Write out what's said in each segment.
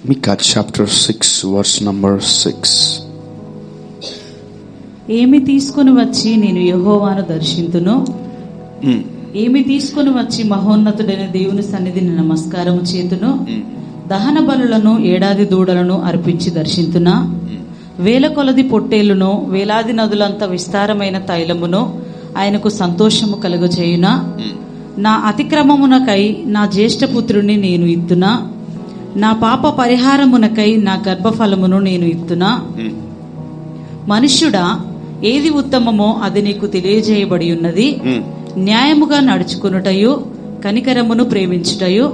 Micah chapter 6 verse number 6. ఏమి తీసుకొని వచ్చి నేను యెహోవాను దర్శింతును, ఏమి తీసుకొని వచ్చి మహోన్నతుడైన దేవుని సన్నిధిని నమస్కారము చేతును, దహన బలులను ఏడాది దూడలను అర్పించి దర్శింతునా, వేల కొలది పొట్టేలును వేలాది నదులంత విస్తారమైన తైలమును ఆయనకు సంతోషము కలుగజేయునా, నా అతిక్రమమునకై నా జ్యేష్ఠపుత్రుని నేను ఇత్తునా, నా పాప పరిహారమునకై నా గర్భఫలమును నేను ఇత్తునా. మనుష్యుడా, ఏది ఉత్తమమో అది నీకు తెలియజేయబడి ఉన్నది. న్యాయముగా నడుచుకునుటయు, కనికరమును ప్రేమించుటయు,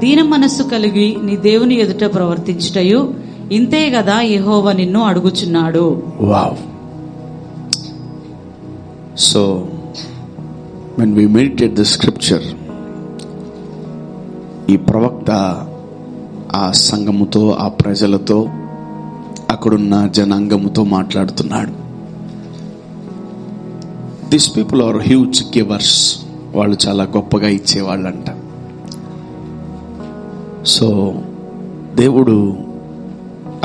దీన మనస్సు కలిగి నీ దేవుని ఎదుట ప్రవర్తించుటయు, ఇంతే గదా యెహోవా నిన్ను అడుగుచున్నాడు. Wow. So when we meditate the scripture, ఈ ప్రవక్త ఆ సంఘముతో, ఆ ప్రజలతో, అక్కడున్న జనాంగముతో మాట్లాడుతున్నాడు. This people are huge givers. వాళ్ళు చాలా గొప్పగా ఇచ్చేవాళ్ళంట. సో దేవుడు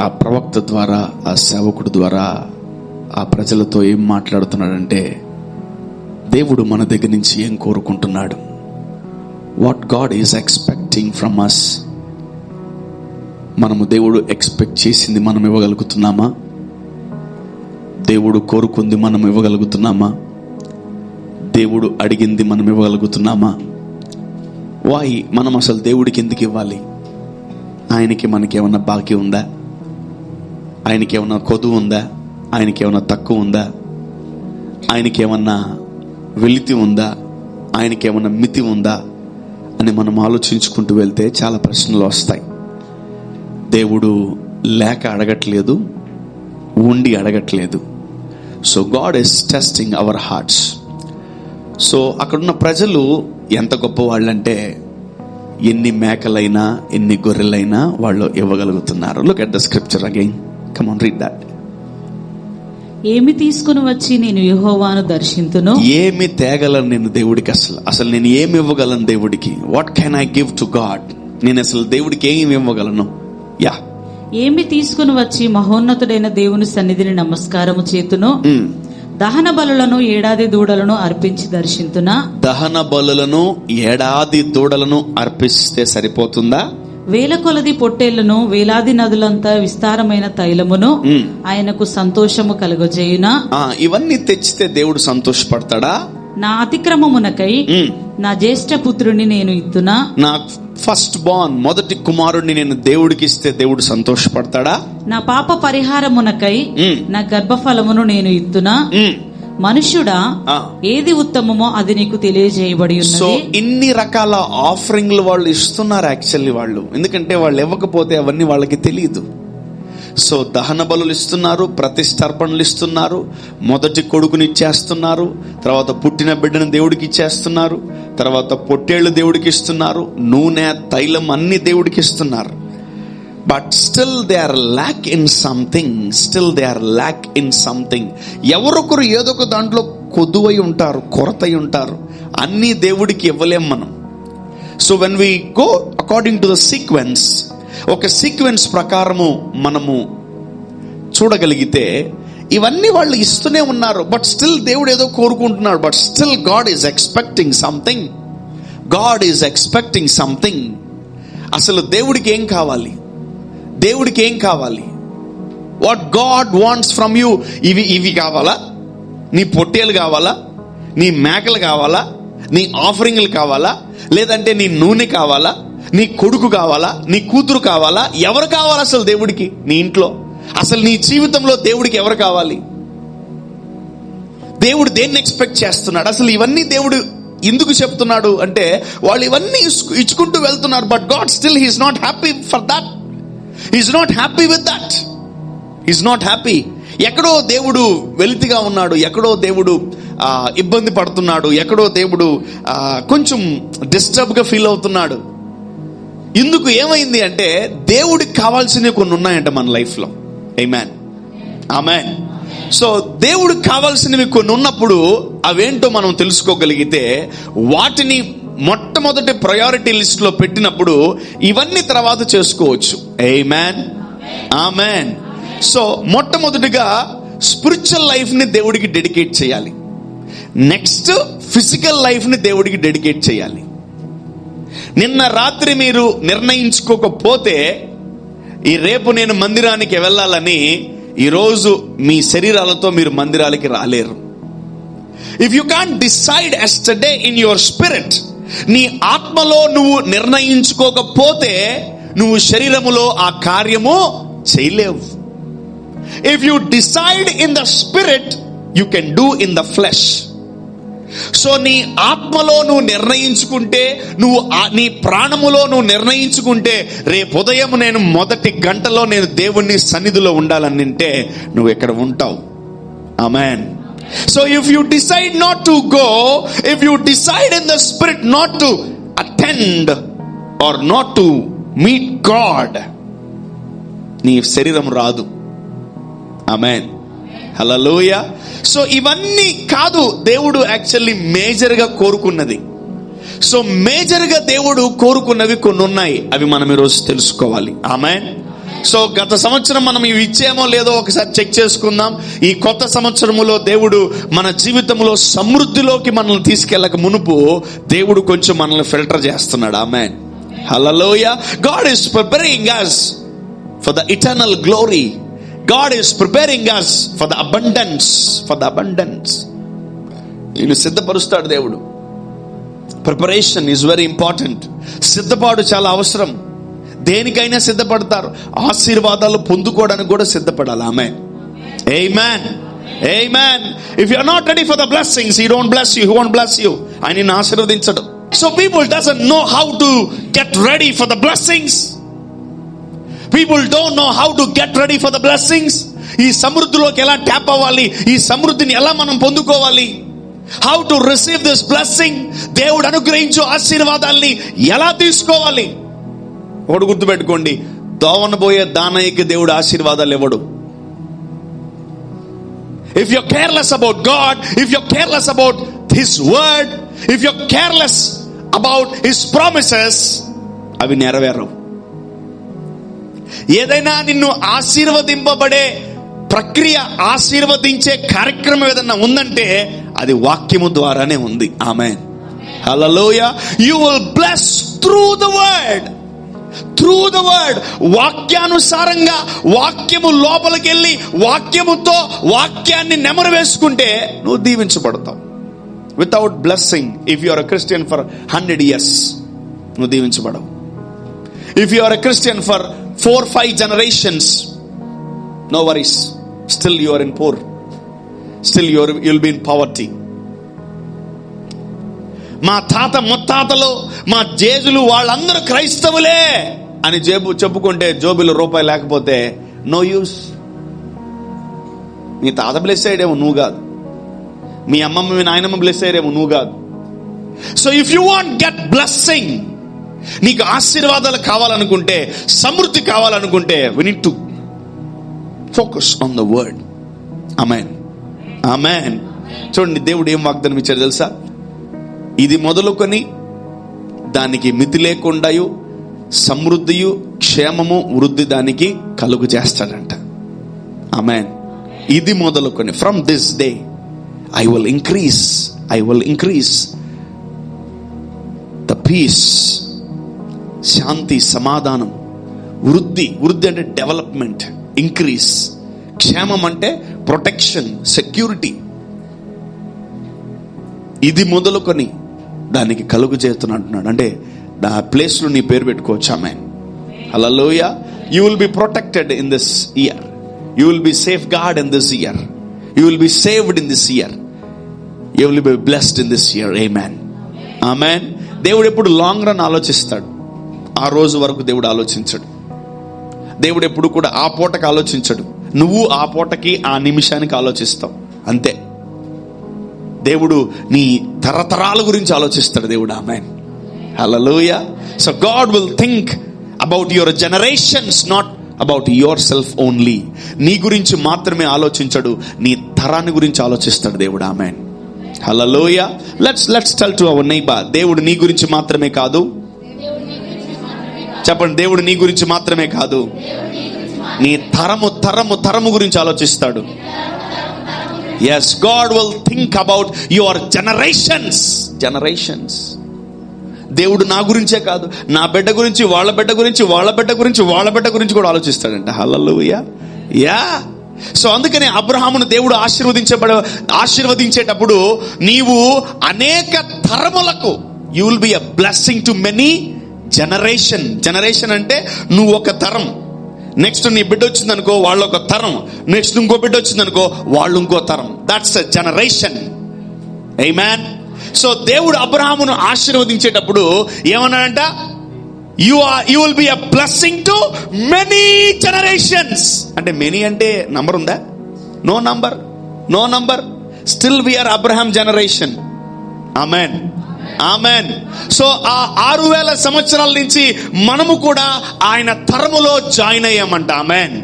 ఆ ప్రవక్త ద్వారా, ఆ సేవకుడు ద్వారా ఆ ప్రజలతో ఏం మాట్లాడుతున్నాడంటే, దేవుడు మన దగ్గర నుంచి ఏం కోరుకుంటున్నాడు, what God is expecting from us. మనము దేవుడు ఎక్స్పెక్ట్ చేసింది మనం ఇవ్వగలుగుతున్నామా? దేవుడు కోరుకుంది మనం ఇవ్వగలుగుతున్నామా? దేవుడు అడిగింది మనం ఇవ్వగలుగుతున్నామా? వాయి మనం అసలు దేవుడికి ఎందుకు ఇవ్వాలి? ఆయనకి మనకి ఏమన్నా బాకీ ఉందా? ఆయనకి ఏమన్నా కొదువు ఉందా? ఆయనకి ఏమన్నా తక్కువ ఉందా? ఆయనకి ఏమన్నా వెలితి ఉందా? ఆయనకి ఏమన్నా మితి ఉందా అని మనం ఆలోచించుకుంటూ వెళ్తే చాలా ప్రశ్నలు వస్తాయి. దేవుడు లేక అడగట్లేదు, ఉండి అడగట్లేదు. So God is testing our hearts. So అక్కడున్న ప్రజలు ఎంత గొప్ప వాళ్ళంటే, ఎన్ని మేకలైనా ఎన్ని గొర్రెలైనా వాళ్ళు ఇవ్వగలుగుతున్నారు. Look at the scripture again. Come on, read that. ఏమి తీసుకుని వచ్చి నేను యెహోవాను దర్శింతును, ఏమి తేగలను నేను దేవుడికి? అసలు నేను ఏమి ఇవ్వగలను దేవుడికి? What can I give to God? నేను అసలు దేవుడికి ఏమి ఇవ్వగలను? యా, ఏమి తీసుకుని వచ్చి మహోన్నతుడైన దేవుని సన్నిధిని నమస్కారము చేతును, దహన బలులను ఏడాది దూడలను అర్పించి దర్శింతునా. దహన బలులను ఏడాది దూడలను అర్పిస్తే సరిపోతుందా? వేల కొలది పొట్టేళ్లను వేలాది నదులంతా విస్తారమైన తైలమును ఆయనకు సంతోషము కలుగజేయునా. ఇవన్నీ తెచ్చితే దేవుడు సంతోషపడతాడా? నా అతిక్రమమునకై నా జ్యేష్ఠపుత్రుని నేను ఇత్తునా. నా ఫస్ట్ బార్న్, మొదటి కుమారుడిని నేను దేవుడికి ఇస్తే దేవుడు సంతోషపడతాడా? నా పాప పరిహారమునకై నా గర్భఫలమును నేను ఇత్తునా. మనుష్యుడా, ఏది ఉత్తమమో అది నీకు తెలియజేయబడి ఉన్నది. సో ఇన్ని రకాల ఆఫరింగ్లు వాళ్ళు ఇస్తున్నారు యాక్చువల్లీ వాళ్ళు. ఎందుకంటే వాళ్ళు ఇవ్వకపోతే అవన్నీ వాళ్ళకి తెలియదు. సో దహన బలులు ఇస్తున్నారు, ప్రతిష్టర్పణలు ఇస్తున్నారు, మొదటి కొడుకుని ఇచ్చేస్తున్నారు, తర్వాత పుట్టిన బిడ్డను దేవుడికి ఇచ్చేస్తున్నారు, తర్వాత పొట్టేళ్లు దేవుడికి ఇస్తున్నారు, నూనె, తైలం అన్ని దేవుడికి ఇస్తున్నారు. But still they are lack in something. ఎవరొకరు ఏదో ఒక దాంట్లో కొదువై ఉంటారు, కొరతై ఉంటారు. అన్నీ దేవుడికి ఇవ్వలేం మనం. So when we go according to the sequence, ఒక సీక్వెన్స్ ప్రకారము మనము చూడగలిగితే ఇవన్నీ వాళ్ళు ఇస్తూనే ఉన్నారు. బట్ స్టిల్ దేవుడు ఏదో కోరుకుంటున్నాడు. But still God is expecting something. అసలు దేవుడికి ఏం కావాలి? What God wants from you. ఇవి కావాలా? నీ పొట్టేలు కావాలా? నీ మేకలు కావాలా? నీ ఆఫరింగ్లు కావాలా? లేదంటే నీ నూనె కావాలా? నీ కొడుకు కావాలా? నీ కూతురు కావాలా? ఎవరు కావాలి అసలు దేవుడికి? నీ ఇంట్లో అసలు నీ జీవితంలో దేవుడికి ఎవరు కావాలి? దేవుడు దేన్ని ఎక్స్పెక్ట్ చేస్తున్నాడు? అసలు ఇవన్నీ దేవుడు ఎందుకు చెప్తున్నాడు అంటే, వాళ్ళు ఇవన్నీ ఇచ్చుకుంటూ వెళ్తున్నారు. But God still he's not happy for that. He's not happy with that. He's not happy. ఎక్కడో దేవుడు వెలితిగా ఉన్నాడు, ఎక్కడో దేవుడు ఇబ్బంది పడుతున్నాడు, ఎక్కడో దేవుడు కొంచెం డిస్టర్బ్ గా ఫీల్ అవుతున్నాడు. ఇందుకు ఏమైంది అంటే, దేవుడికి కావాల్సినవి కొన్ని ఉన్నాయంట మన లైఫ్ లో. ఆమేన్. సో దేవుడికి కావాల్సినవి కొన్ని ఉన్నప్పుడు అవేంటో మనం తెలుసుకోగలిగితే వాటిని మొట్టమొదటి ప్రయారిటీ లిస్ట్ లో పెట్టినప్పుడు ఇవన్నీ తర్వాత చేసుకోవచ్చు. ఆమేన్, ఆమేన్. సో మొట్టమొదటిగా స్పిరిచువల్ లైఫ్ ని దేవుడికి డెడికేట్ చేయాలి. నెక్స్ట్ ఫిజికల్ లైఫ్ ని దేవుడికి డెడికేట్ చేయాలి. నిన్న రాత్రి మీరు నిర్ణయించుకోకపోతే ఈ రేపు నేను మందిరానికి వెళ్ళాలని ఈరోజు మీ శరీరాలతో మీరు మందిరాలకి రాలేరు. If you can't decide yesterday in your spirit, నీ ఆత్మలో నువ్వు నిర్ణయించుకోకపోతే నువ్వు శరీరములో ఆ కార్యము చేయలేవు. If you decide in the spirit you can do in the flesh. So నీ ఆత్మలో నువ్వు నిర్ణయించుకుంటే, నువ్వు నీ ప్రాణములో నువ్వు నిర్ణయించుకుంటే, రేపు ఉదయం నేను మొదటి గంటలో నేను దేవుని సన్నిధిలో ఉండాలని అంటే నువ్వు ఎక్కడ ఉంటావు. Amen. So if you decide not to go, if you decide in the spirit not to attend or not to meet God, నీ శరీరం రాదు. ఆమేన్, హల్లెలూయా. సో ఇవన్నీ కాదు దేవుడు యాక్చువల్లీ మేజర్ గా కోరుకున్నది. సో మేజర్ గా దేవుడు కోరుకున్నవి కొన్ని ఉన్నాయి, అవి మనం ఈరోజు తెలుసుకోవాలి. ఆమేన్. సో గత సంవత్సరం మనం ఇవి ఇచ్చేమో లేదో ఒకసారి చెక్ చేసుకుందాం. ఈ కొత్త సంవత్సరములో దేవుడు మన జీవితంలో సమృద్ధిలోకి మనల్ని తీసుకెళ్ళక మునుపు దేవుడు కొంచెం మనల్ని ఫిల్టర్ చేస్తున్నాడు. Amen, hallelujah. God is preparing us for the eternal glory. God is preparing us for the abundance, for the abundance. నిన్ను సిద్ధపరుస్తాడు దేవుడు. Preparation is very important. సిద్ధపాటు చాలా అవసరం. దేనికైనా సిద్ధపడతారు, ఆశీర్వాదాలు పొందుకోవడానికి కూడా సిద్ధపడాలి. Amen, amen, amen. If you are not ready for the blessings, he don't bless you, he won't bless you. ఆయన నిన్ను ఆశీర్వదించడు. So people doesn't know how to get ready for the blessings. People don't know how to get ready for the blessings. ఈ సమృద్ధిలోకి ఎలా tap అవ్వాలి, ఈ సమృద్ధిని ఎలా మనం పొందుకోవాలి, how to receive this blessing, దేవుడు అనుగ్రహించు ఆశీర్వాదాల్ని ఎలా తీసుకోవాలి. ఒకటి గుర్తుపెట్టుకోండి, దోవన పోయే దానయ్యకి దేవుడు ఆశీర్వాదాలు ఇవ్వడు. If you're careless about God, if you're careless about His word, if you're careless about His promises, అవి నెరవేరవు. ఏదైనా నిన్ను ఆశీర్వదింపబడే ప్రక్రియ, ఆశీర్వదించే కార్యక్రమం ఏదైనా ఉందంటే అది వాక్యము ద్వారానే ఉంది. Amen, hallelujah. You will bless through the word, through the word. వాక్యానుసారంగా వాక్యము లోపలికి వెళ్ళి వాక్యముతో వాక్యాన్ని నెమరు వేసుకుంటే నువ్వు దీవించబడతావు. Without blessing, if you are a Christian for 100 years, నువ్వు దీవించబడవు. If you are a Christian for 4-5 generations, no worries, still you are in poor, still you'll be in poverty. మా తాత ముత్తాతలు, మా జేజులు వాళ్ళందరూ క్రైస్తవులే అని చెప్పుకుంటే జోబులో రూపాయి లేకపోతే నో యూస్. నీ తాత బ్లెస్ అయ్యేమో నువ్వు కాదు, మీ అమ్మమ్మ మీ నాయనమ్మ బ్లెస్ అయ్యేమో నువ్వు కాదు. So if you want get blessing, నీకు ఆశీర్వాదాలు కావాలనుకుంటే, సమృద్ధి కావాలనుకుంటే, we need to focus on the word. ఆమేన్, ఆమేన్. చూడండి దేవుడు ఏం వాగ్దానం ఇచ్చాడు తెలుసా? ఇది మొదలుకొని దానికి మితి లేకుండాయు సమృద్ధియు క్షేమము వృద్ధి దానికి కలుగు చేస్తాడంట. ఆమేన్. ఇది మొదలుకొని, from this day I will increase the peace, శాంతి, సమాధానం, వృద్ధి. వృద్ధి అంటే డెవలప్మెంట్, ఇంక్రీస్. క్షేమం అంటే ప్రొటెక్షన్, సెక్యూరిటీ. ఇది మొదలుకొని దానికి కలుగు చేస్తున్నట్టున్నాడు. అంటే ఆ ప్లేస్ లో నీ పేరు పెట్టుకోవచ్చు. Amen, hallelujah. You will be protected in this year, you will be safeguard in this year, you will be saved in this year, you will be blessed in this year. Amen, amen. దేవుడు ఎప్పుడు long run ఆలోచిస్తాడు, ఆ రోజు వరకు దేవుడు ఆలోచించడు. దేవుడు ఎప్పుడు కూడా ఆ పూటకి ఆలోచించడు. నువ్వు ఆ పూటకి, ఆ నిమిషానికి ఆలోచిస్తావు అంతే. దేవుడు నీ తరతరాల గురించి ఆలోచిస్తాడు దేవుడు. Amen, hallelujah. So God will think about your generations, not about yourself only. నీ గురించి మాత్రమే ఆలోచించడు, నీ తరాన్ని గురించి ఆలోచిస్తాడు దేవుడు. Amen, hallelujah. Let's tell to our neighbour, దేవుడు నీ గురించి మాత్రమే కాదు. చెప్పండి, దేవుడు నీ గురించి మాత్రమే కాదు, నీ తరము గురించి ఆలోచిస్తాడు. Yes, God will think about your generations. దేవుడు నా గురించే కాదు, నా బిడ్డ గురించి, వాళ్ళ బిడ్డ గురించి, వాళ్ళ బిడ్డ గురించి, వాళ్ళ బిడ్డ గురించి కూడా ఆలోచిస్తాడంట. హల్లెలూయా. యా. సో అందుకనే అబ్రహామును దేవుడు ఆశీర్వదించేటప్పుడు నీవు అనేక తరములకు, you will be a blessing to many generation అంటే నువ్వు ఒక తరం, నెక్స్ట్ నీ బిడ్డ వచ్చింది అనుకో వాళ్ళు ఒక తరం, నెక్స్ట్ ఇంకో బిడ్డ వచ్చింది అనుకో వాళ్ళు ఇంకో తరం. That's a generation. Amen. So దేవుడు అబ్రహామును ఆశీర్వదించేటప్పుడు ఏమన్నాడంట? You will be a blessing to many generations. అంటే మెనీ అంటే నంబర్ ఉందా? No number. Still we are Abraham generation. Amen. Amen. So ఆ 6000 సంవత్సరాల నుంచి మనము కూడా ఆయన తరములో జాయిన్ అయ్యామంట. ఆమేన్.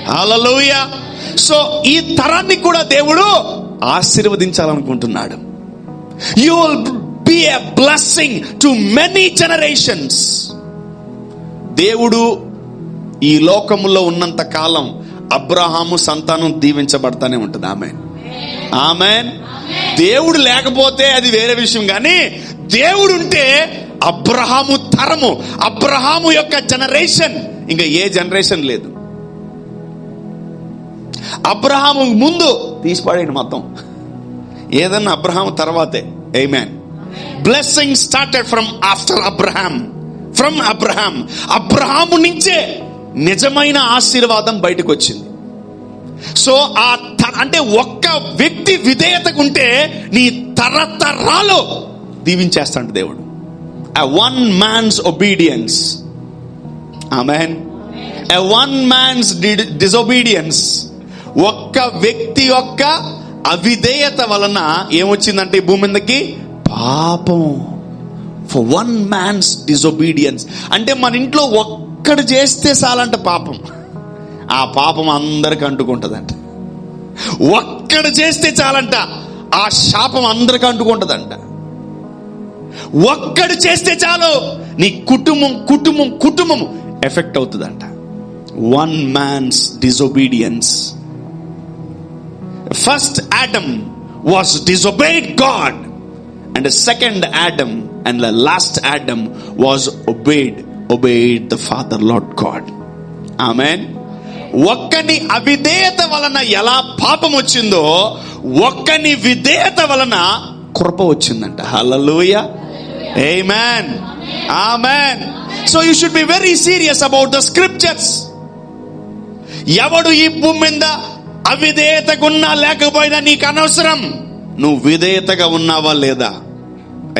హల్లెలూయా. సో ఈ తరాన్ని కూడా దేవుడు ఆశీర్వదించాలనుకుంటున్నాడు. You will be a blessing to many generations. దేవుడు ఈ లోకములో ఉన్నంత కాలం అబ్రహాము సంతానం దీవించబడతానే ఉంటుంది. ఆమేన్. ఆమేన్. దేవుడు లేకపోతే అది వేరే విషయం, కానీ దేవుడు ఉంటే అబ్రహాము తరము, అబ్రహాము యొక్క జనరేషన్, ఇంకా ఏ జనరేషన్ లేదు. అబ్రహాము ముందు తీసిపడేయండి మొత్తం, ఏదన్నా అబ్రహాము తర్వాతే. Amen. Blessing started from after Abraham. Abraham అబ్రహాము నుంచే నిజమైన ఆశీర్వాదం బయటకు వచ్చింది. సో అంటే ఒక్క వ్యక్తి విధేయతకుంటే నీ తరతరాలు దీవించేస్తాడు దేవుడు. A one man's obedience. Amen. A one man's disobedience. ఒక్క వ్యక్తి యొక్క అవిధేయత వలన ఏమొచ్చిందంటే ఈ భూమి మీదకి పాపం. For one man's disobedience. అంటే మన ఇంట్లో ఒక్కడు చేస్తే చాలంట పాపం, ఆ పాపం అందరికి అంటుకుంటుందంట. ఒక్కడు చేస్తే చాలంట ఆ శాపం అందరికి అంటుకుంటుందంట. ఒక్కడు చేస్తే చాలు నీ కుటుంబం ఎఫెక్ట్ అవుతుందంట. One man's disobedience. First Adam was disobeyed God, and the second Adam and the last Adam was obeyed the Father Lord God. Amen. ఒక్కని అవిధేయత వలన ఎలా పాపం వచ్చిందో ఒక్కని విధేయత వలన కృప వచ్చిందంట. Hallelujah. Amen. Amen. So you should be very serious about the scriptures. ఎవడు ఈ భూమి మీద అవిధేయతగా ఉన్నా లేకపోయినా నీకు అనవసరం, నువ్వు విధేయతగా ఉన్నావా లేదా.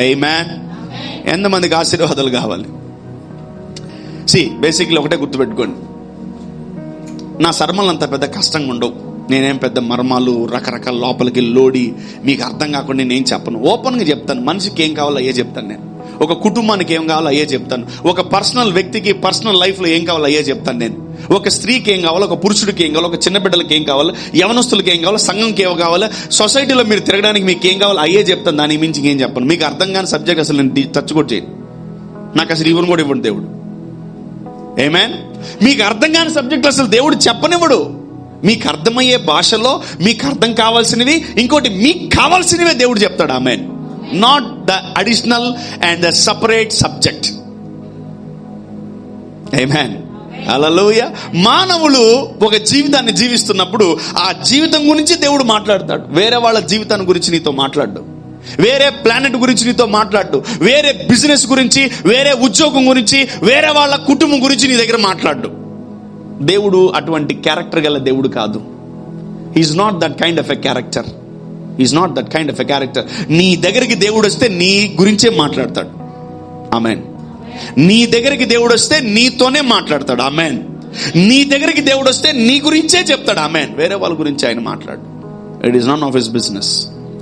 ఆమేన్. ఎంతమందికి ఆశీర్వాదాలు కావాలి? బేసిక్లీ ఒకటే గుర్తుపెట్టుకోండి, నా సర్మలు అంత పెద్ద కష్టంగా ఉండవు. నేనేం పెద్ద మర్మాలు రకరకాల లోపలికి లోడి మీకు అర్థం కాకుండా నేనేం చెప్పను. ఓపెన్గా చెప్తాను. మనిషికి ఏం కావాలో అయ్యే చెప్తాను నేను. ఒక కుటుంబానికి ఏం కావాలో అయ్యే చెప్తాను. ఒక పర్సనల్ వ్యక్తికి పర్సనల్ లైఫ్లో ఏం కావాలో అయ్యే చెప్తాను నేను. ఒక స్త్రీకి ఏం కావాలో, ఒక పురుషుడికి ఏం కావాలో, ఒక చిన్న బిడ్డలకి ఏం కావాలో, యవనస్తులకి ఏం కావాలో, సంఘంకి ఏం కావాలో, సొసైటీలో మీరు తిరగడానికి మీకు ఏం కావాలో అయ్యే చెప్తాను. దాని మించి ఏం చెప్పను. మీకు అర్థం కాని సబ్జెక్ట్ అసలు నేను టచ్ కూడా చేయను. నాకు అసలు ఇవ్వను కూడా ఇవ్వడు దేవుడు. ఆమేన్. మీకు అర్థం కాని సబ్జెక్ట్ అసలు దేవుడు చెప్పనివ్వడు. మీకు అర్థమయ్యే భాషలో మీకు అర్థం కావాల్సినవి, ఇంకోటి మీకు కావాల్సినవే దేవుడు చెప్తాడు. Amen. Not the additional and the separate subject. Amen. Hallelujah. మానవులు ఒక జీవితాన్ని జీవిస్తున్నప్పుడు ఆ జీవితం గురించి దేవుడు మాట్లాడతాడు. వేరే వాళ్ళ జీవితాన్ని గురించి నీతో మాట్లాడు, వేరే ప్లానెట్ గురించి నీతో మాట్లాడు, వేరే బిజినెస్ గురించి, వేరే ఉద్యోగం గురించి, వేరే వాళ్ళ కుటుంబం గురించి నీ దగ్గర మాట్లాడు. దేవుడు అటువంటి క్యారెక్టర్ గల దేవుడు కాదు. He's not that kind of a character. He's not that kind of a character. నీ దగ్గరికి దేవుడు వస్తే నీ గురించే మాట్లాడతాడు. ఆమేన్. నీ దగ్గరికి దేవుడు వస్తే నీతోనే మాట్లాడతాడు. ఆమేన్. నీ దగ్గరికి దేవుడు వస్తే నీ గురించే చెప్తాడు. ఆమేన్. వేరే వాళ్ళ గురించి ఆయన మాట్లాడు. It is not of his business.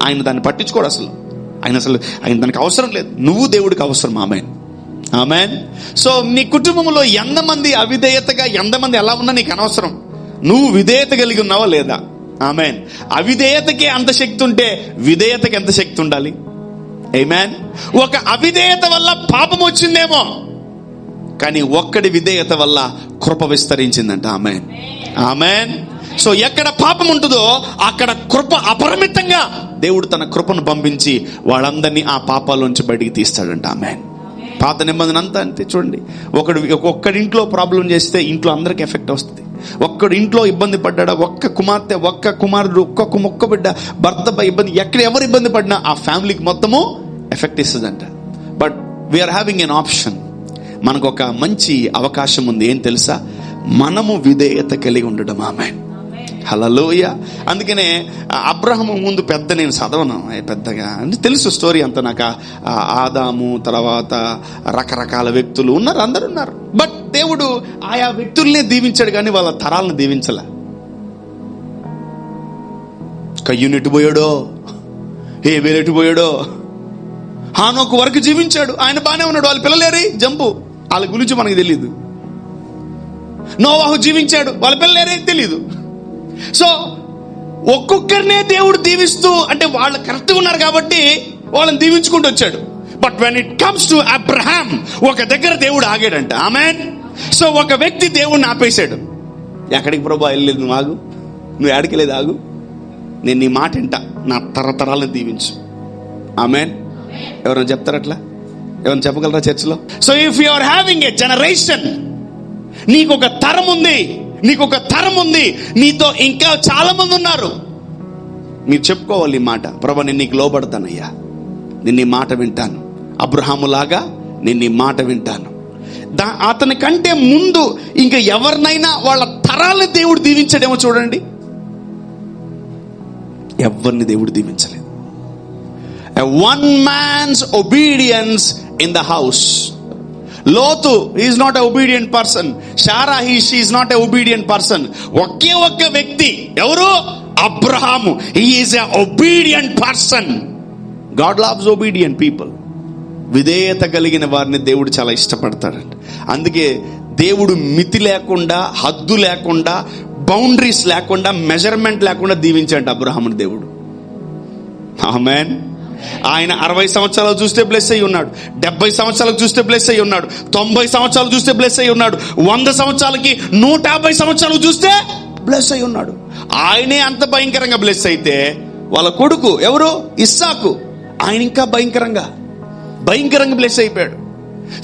ఆయన దాన్ని పట్టించుకోడు అసలు. ఆయన దానికి అవసరం లేదు. నువ్వు దేవుడికి అవసరం. ఆమేన్. ఆమేన్. సో నీ కుటుంబంలో ఎంతమంది అవిధేయతగా, ఎంతమంది ఎలా ఉన్నా నీకు అనవసరం. నువ్వు విధేయత కలిగి ఉన్నావా లేదా. ఆమెన్. అవిధేయతకే అంత శక్తి ఉంటే విధేయతకి ఎంత శక్తి ఉండాలి? ఆమేన్. ఒక అవిధేయత వల్ల పాపం వచ్చిందేమో, కానీ ఒక్కడి విధేయత వల్ల కృప విస్తరించిందంట. ఆమేన్, ఆమేన్. సో ఎక్కడ పాపం ఉంటుందో అక్కడ కృప అపరిమితంగా దేవుడు తన కృపను పంపించి వాళ్ళందరినీ ఆ పాపాల్లోంచి బయటికి తీస్తాడంట. ఆమేన్. పాత నిబంధన అంతా అంతే. చూడండి, ఒక్కడింట్లో ప్రాబ్లం చేస్తే ఇంట్లో అందరికి ఎఫెక్ట్ వస్తుంది. ఒక్కడు ఇంట్లో ఇబ్బంది పడ్డా, ఒక్క కుమార్తె, ఒక్క కుమారుడు, ఒక్క బిడ్డ, భర్త ఇబ్బంది, ఎక్కడ ఎవరు ఇబ్బంది పడినా ఆ ఫ్యామిలీకి మొత్తము ఎఫెక్ట్ ఇస్తుందంట. But we are having an option. మనకు ఒక మంచి అవకాశం ఉంది. ఏం తెలుసా? మనము విధేయత కలిగి ఉండడం. ఆమేన్, హల్లెలూయా. అందుకనే అబ్రహాము ముందు పెద్ద నేను చదవను పెద్దగా, అంటే తెలుసు స్టోరీ అంతా నాకు. ఆదాము తర్వాత రకరకాల వ్యక్తులు ఉన్నారు, అందరు ఉన్నారు. బట్ దేవుడు ఆయా వ్యక్తుల్నే దీవించాడు, కానీ వాళ్ళ తరాలను దీవించలే. కయ్యూని ఎటు పోయాడో, హేబేలు ఎటు పోయాడో, హానోకు వరకు జీవించాడు, ఆయన బానే ఉన్నాడు. వాళ్ళ పిల్లలేరి జంపు, వాళ్ళ గురించి మనకు తెలియదు. నోవాహు జీవించాడు, వాళ్ళ పిల్లలేరే తెలియదు. సో ఒక్కొక్కరినే దేవుడు దీవిస్తూ, అంటే వాళ్ళు కరెక్ట్గా ఉన్నారు కాబట్టి వాళ్ళని దీవించుకుంటూ వచ్చాడు. But when it comes to Abraham, ఒక దగ్గర దేవుడు ఆగాడంట. ఆమేన్. సో ఒక వ్యక్తి దేవుడిని ఆపేశాడు. ఎక్కడికి ప్రభు వెళ్ళలేదు, నువ్వు ఆగు, నువ్వు ఎక్కడికి ఆగు, నేను నీ మాట వింటా, నా తరతరాలను దీవించు. ఆమేన్. ఎవరైనా చెప్తారు అట్లా? ఎవరైనా చెప్పగలరా చర్చిలో? So if you are having a generation, నీకు ఒక తరం ఉంది, నీకు ఒక తరం ఉంది, నీతో ఇంకా చాలా మంది ఉన్నారు. మీరు చెప్పుకోవాలి ఈ మాట, ప్రభు నేను నీకు లోబడతానయ్యా, నేను నీ మాట వింటాను. అబ్రహాము లాగా నేను నీ మాట వింటాను. అతని కంటే ముందు ఇంకా ఎవరినైనా వాళ్ళ తరాలను దేవుడు దీవించడేమో చూడండి. ఎవరిని దేవుడు దీవించలేదు. One man's obedience in the house. లోతు, he is not a obedient person. Sarah, she is not a obedient person. ఒకే ఒక్క వ్యక్తి, ఎవరు? Abraham. he is a obedient person. God loves obedient people. విధేయత కలిగిన వారిని దేవుడు చాలా ఇష్టపడతాడంట. అందుకే దేవుడు మితి లేకుండా, హద్దు లేకుండా, బౌండరీస్ లేకుండా, మెజర్మెంట్ లేకుండా దీవించాడు అబ్రహాముని దేవుడు. ఆమేన్. ఆయన 60 సంవత్సరాలు చూస్తే బ్లెస్ అయ్యి ఉన్నాడు, 70 సంవత్సరాలకు చూస్తే బ్లెస్ అయ్యి ఉన్నాడు, 90 సంవత్సరాలు చూస్తే బ్లెస్ అయ్యి ఉన్నాడు, 100 సంవత్సరాలకి 150 సంవత్సరాలు చూస్తే బ్లెస్ అయ్యి ఉన్నాడు. ఆయనే అంత భయంకరంగా బ్లెస్ అయితే వాళ్ళ కొడుకు ఎవరు? ఇస్సాకు. ఆయన ఇంకా భయంకరంగా బ్లెస్ అయిపోయాడు.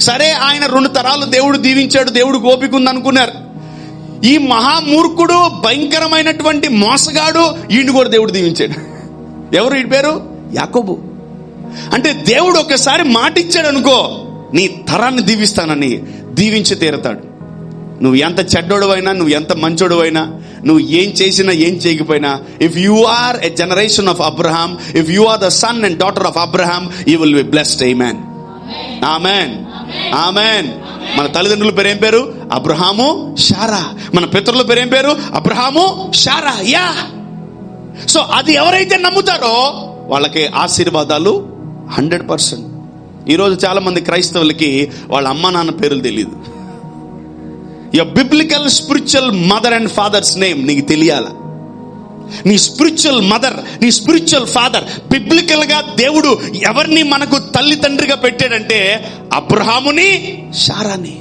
సరే, ఆయన 2 తరాలు దేవుడు దీవించాడు, దేవుడు ఓపిక ఉంది అనుకున్నారు. ఈ మహామూర్ఖుడు, భయంకరమైనటువంటి మోసగాడు, ఈయన కూడా దేవుడు దీవించాడు. ఎవరు? ఈ పేరు యాకోబు. అంటే దేవుడు ఒకసారి మాట ఇచ్చాడు అనుకో, నీ తరాన్ని దీవిస్తానని దీవించి తీరతాడు. నువ్వు ఎంత చెడ్డోడు అయినా, నువ్వు ఎంత మంచోడు అయినా, నువ్వు ఏం చేసినా ఏం చేయకపోయినా, if you are a generation of Abraham, if you are the son and daughter of Abraham, you will be blessed. Amen, amen, amen. మన తల్లిదండ్రుల పేరు ఏం పేరు? అబ్రహాము, శారా. మన పితరుల పేరు ఏం పేరు? అబ్రహాము, శారా. యా. సో అది ఎవరైతే నమ్ముతారో వాళ్ళకి ఆశీర్వాదాలు 100%. ఈరోజు చాలా మంది క్రైస్తవులకి వాళ్ళ అమ్మ నాన్న పేర్లు తెలియదు. Your biblical spiritual mother and father's name నీకు తెలియాల. నీ స్పిరిచువల్ మదర్, నీ స్పిరిచువల్ ఫాదర్, బిబ్లికల్ గా దేవుడు ఎవరిని మనకు తల్లి తండ్రిగా పెట్టాడంటే అబ్రహాముని, శారాని,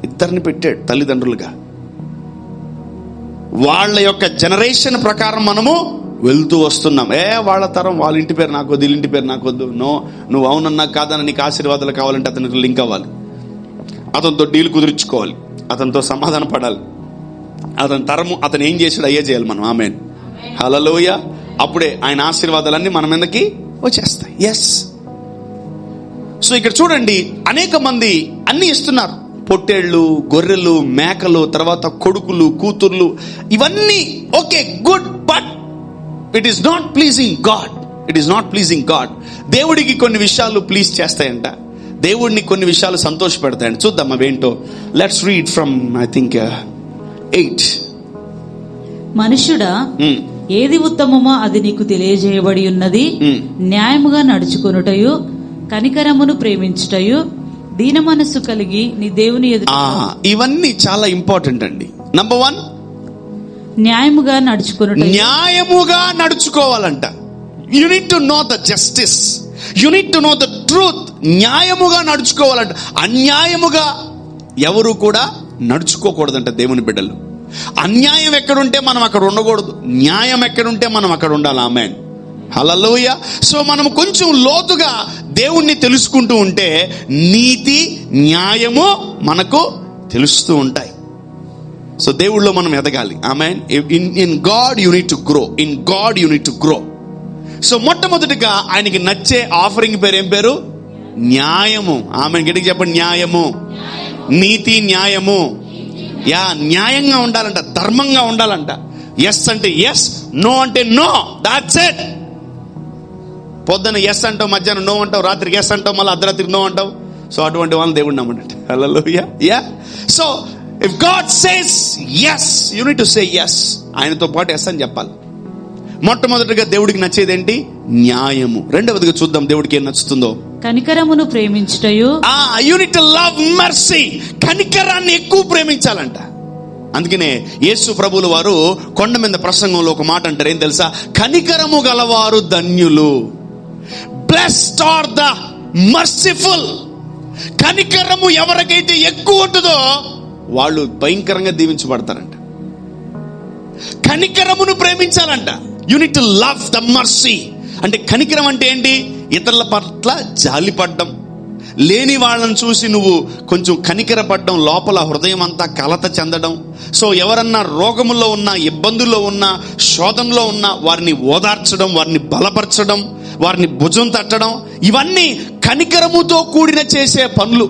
ఇద్దరిని పెట్టాడు తల్లిదండ్రులుగా. వాళ్ళ యొక్క జనరేషన్ ప్రకారం మనము వెళ్తూ వస్తున్నాం. వాళ్ళ తరం, వాళ్ళ ఇంటి పేరు నాకు వద్దు, ఇంటి పేరు నాకు వద్దు. నో, నువ్వు అవునన్నా కాదన్నా నీకు ఆశీర్వాదాలు కావాలంటే అతనికి లింక్ అవ్వాలి, అతనితో డీల్ కుదుర్చుకోవాలి, అతనితో సమాధాన పడాలి. అతని తరము అతను ఏం చేసాడు అయ్యే చేయాలి మనం. ఆమేన్, హల్లెలూయా. అప్పుడే ఆయన ఆశీర్వాదాలన్నీ మన మీదకి వచ్చేస్తాయి. ఎస్. సో ఇక్కడ చూడండి, అనేక మంది అన్ని ఇస్తున్నారు. పొట్టేళ్ళు, గొర్రెలు, మేకలు, తర్వాత కొడుకులు, కూతుర్లు, ఇవన్నీ okay, good. But it is not pleasing God. It is not pleasing God. దేవుడికి కొన్ని విషయాలు ప్లీజ్ చేస్తాయంట, దేవుడిని కొన్ని విషయాలు సంతోష పెడతాయంట. చూద్దాం అవేంటో. Let's read from I think 8. మనుష్యుడా, ఏది ఉత్తమమో అది నీకు తెలియజేయబడి ఉన్నది. న్యాయముగా నడుచుకొనుటయు, కనికరమును ప్రేమించుటయు, దీన మనస్సు కలిగి నీ దేవుని ఎదుట. ఇవన్నీ చాలా ఇంపార్టెంట్ అండి. నంబర్ 1, న్యాయముగా నడుచుకోవాలంట. You need to know the justice, you need to know the truth. న్యాయముగా నడుచుకోవాలంట. అన్యాయముగా ఎవరు కూడా నడుచుకోకూడదంట దేవుని బిడ్డలు. అన్యాయం ఎక్కడుంటే మనం అక్కడ ఉండకూడదు, న్యాయం ఎక్కడుంటే మనం అక్కడ ఉండాలి. ఆమేన్, హల్లెలూయా. సో మనం కొంచెం లోతుగా దేవుణ్ణి తెలుసుకుంటూ ఉంటే నీతి న్యాయము మనకు తెలుస్తూ ఉంటాయి. సో దేవుళ్ళో మనం ఎదగాలి. Amen. In God you need to grow, in God you need to grow. So మొట్టమొదటిగా ఆయనకి నచ్చే ఆఫరింగ్ పేరు ఏం పేరు? న్యాయము. ఆమేన్, గట్టిగా చెప్పండి, న్యాయము. నీతి న్యాయము. యా, న్యాయంగా ఉండాలంట, ధర్మంగా ఉండాలంట. ఎస్ అంటే ఎస్, నో అంటే నో, దాట్స్ ఇట్. పొద్దున ఎస్ అంటావు, మధ్యాహ్నం నో అంటావు, రాత్రికి ఎస్ అంటావు, మళ్ళీ అర్ధరాత్రికి నో అంటావు. సో అటువంటి వాళ్ళని దేవుడు నమ్మండి. Hallelujah. Yeah. So if God says yes, you need to say yes. ఆయనతో పాటు ఎస్ అని చెప్పాలి. మొట్టమొదటిగా దేవుడికి నచ్చేది ఏంటి? న్యాయము. రెండవదిగా చూద్దాం దేవుడికి ఏం నచ్చుతుందో. కనికరమును ప్రేమించుటయు. You need to love mercy. కనికరాన్ని ఎక్కువ ప్రేమించాలంట. అందుకనే యేసు ప్రభువుల వారు కొండ మీద ప్రసంగంలో ఒక మాట అంటారు, ఏం తెలుసా? కనికరము గలవారు ధన్యులు. Blessed are the merciful. కనికరము ఎవరికైతే ఎక్కువ ఉంటుందో వాళ్ళు భయంకరంగా దీవించబడతారంట. కనికరమును ప్రేమించాలంట. You need to love the mercy. అంటే కనికరం అంటే ఏంటి? ఇతరుల పట్ల జాలిపడ్డం, లేని వాళ్ళని చూసి నువ్వు కొంచెం కనికరపడ్డం, లోపల హృదయం అంతా కలత చెందడం. సో ఎవరన్నా రోగములో ఉన్నా, ఇబ్బందుల్లో ఉన్నా, శోధనలో ఉన్నా వారిని ఓదార్చడం, వారిని బలపరచడం, వారిని భుజం తట్టడం, ఇవన్నీ కనికరముతో కూడిన చేసే పనులు.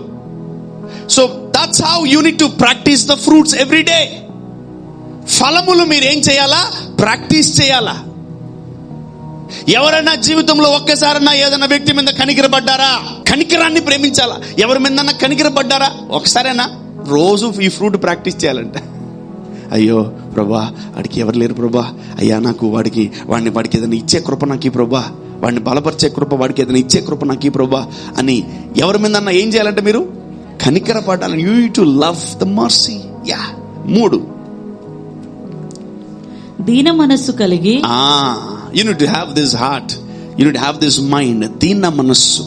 So that's how you need to practice the fruits every day. ఫలములు మీరు ఏం చేయాలా? ప్రాక్టీస్ చేయాలా. ఎవరైనా జీవితంలో ఒక్కసారన్నా ఏదైనా వ్యక్తి మీద కనికరపడ్డారా? కనికరాన్ని ప్రేమించాలా. ఎవరి మీద కనికరపడ్డారా? ఒకసారైనా రోజు ఈ ఫ్రూట్ ప్రాక్టీస్ చేయాలంట. అయ్యో ప్రభా, వాడికి ఎవరు లేరు ప్రభా, అయ్యా నాకు వాడికి ఏదైనా ఇచ్చే కృప నాకు ఈ ప్రభా, వాడిని బలపరిచే కృప, వాడికి ఏదైనా ఇచ్చే కృప నాకు ఈ ప్రభా అని ఎవరి మీద ఏం చేయాలంటే మీరు కనికరపడాలని. You need to love the mercy. Yeah. 3, దీన మనస్సు కలిగి. You need to have this heart. You need to have this mind. దీన మనస్సు.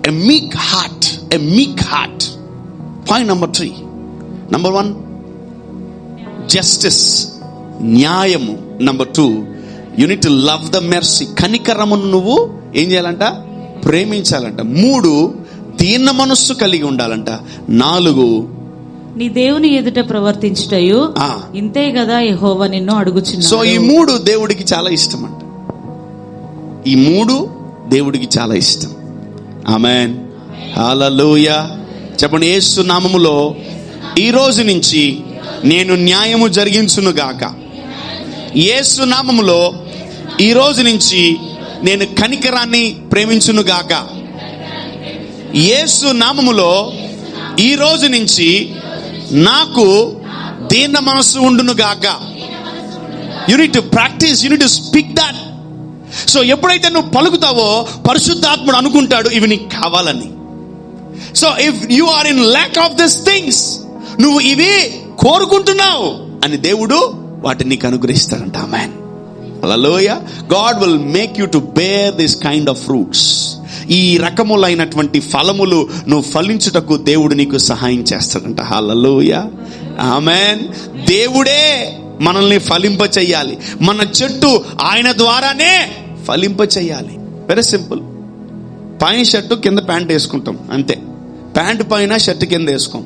A meek heart. A meek heart. Point number 3. Number 1, justice. న్యాయము. Number 2, you need to love the mercy. కనికరమును నువ్వు ఏం చేయాలంట? ప్రేమించాలంట. 3, దీన మనస్సు కలిగి ఉండాలంట. 4, నీ దేవుని ఎదుట ప్రవర్తించుటయు. ఇంతే కదా యెహోవా నిన్ను అడుగుచున్నాడు. సో ఈ 3 దేవుడికి చాలా ఇష్టం అంట. ఈ 3 దేవుడికి చాలా ఇష్టం. ఆమేన్, హల్లెలూయా. చెప్పండి, యేసు నామములో ఈ రోజు నుంచి నేను న్యాయము జరిగించును గాక. యేసు నామములో ఈ రోజు నుంచి నేను కనికరాన్ని ప్రేమించును గాక. యేసు నామములో ఈ రోజు నుంచి నాకు దీన మనస్సు ఉండును గాక. You need to practise, you need to speak that. So ఎప్పుడైతే నువ్వు పలుకుతావో పరిశుద్ధాత్ముడు అనుకుంటాడు ఇవి నీకు కావాలని. So if you are in lack of this things, నువ్వు ఇవి కోరుకుంటున్నావు అని దేవుడు వాటిని నీకు అనుగ్రహిస్తాడంట. Amen, hallelujah. God will make you to bear this kind of fruits. ఈ రకములైనటువంటి ఫలములు నువ్వు ఫలించుటకు దేవుడు నీకు సహాయం చేస్తాడంట. హల్లెలూయా, ఆమేన్. దేవుడే మనల్ని ఫలింప చెయ్యాలి. మన చెట్టు ఆయన ద్వారానే ఫలింప చెయ్యాలి. Very simple. పైన షర్టు కింద ప్యాంట్ వేసుకుంటాం అంతే. ప్యాంట్ పైన షర్ట్ కింద వేసుకోం.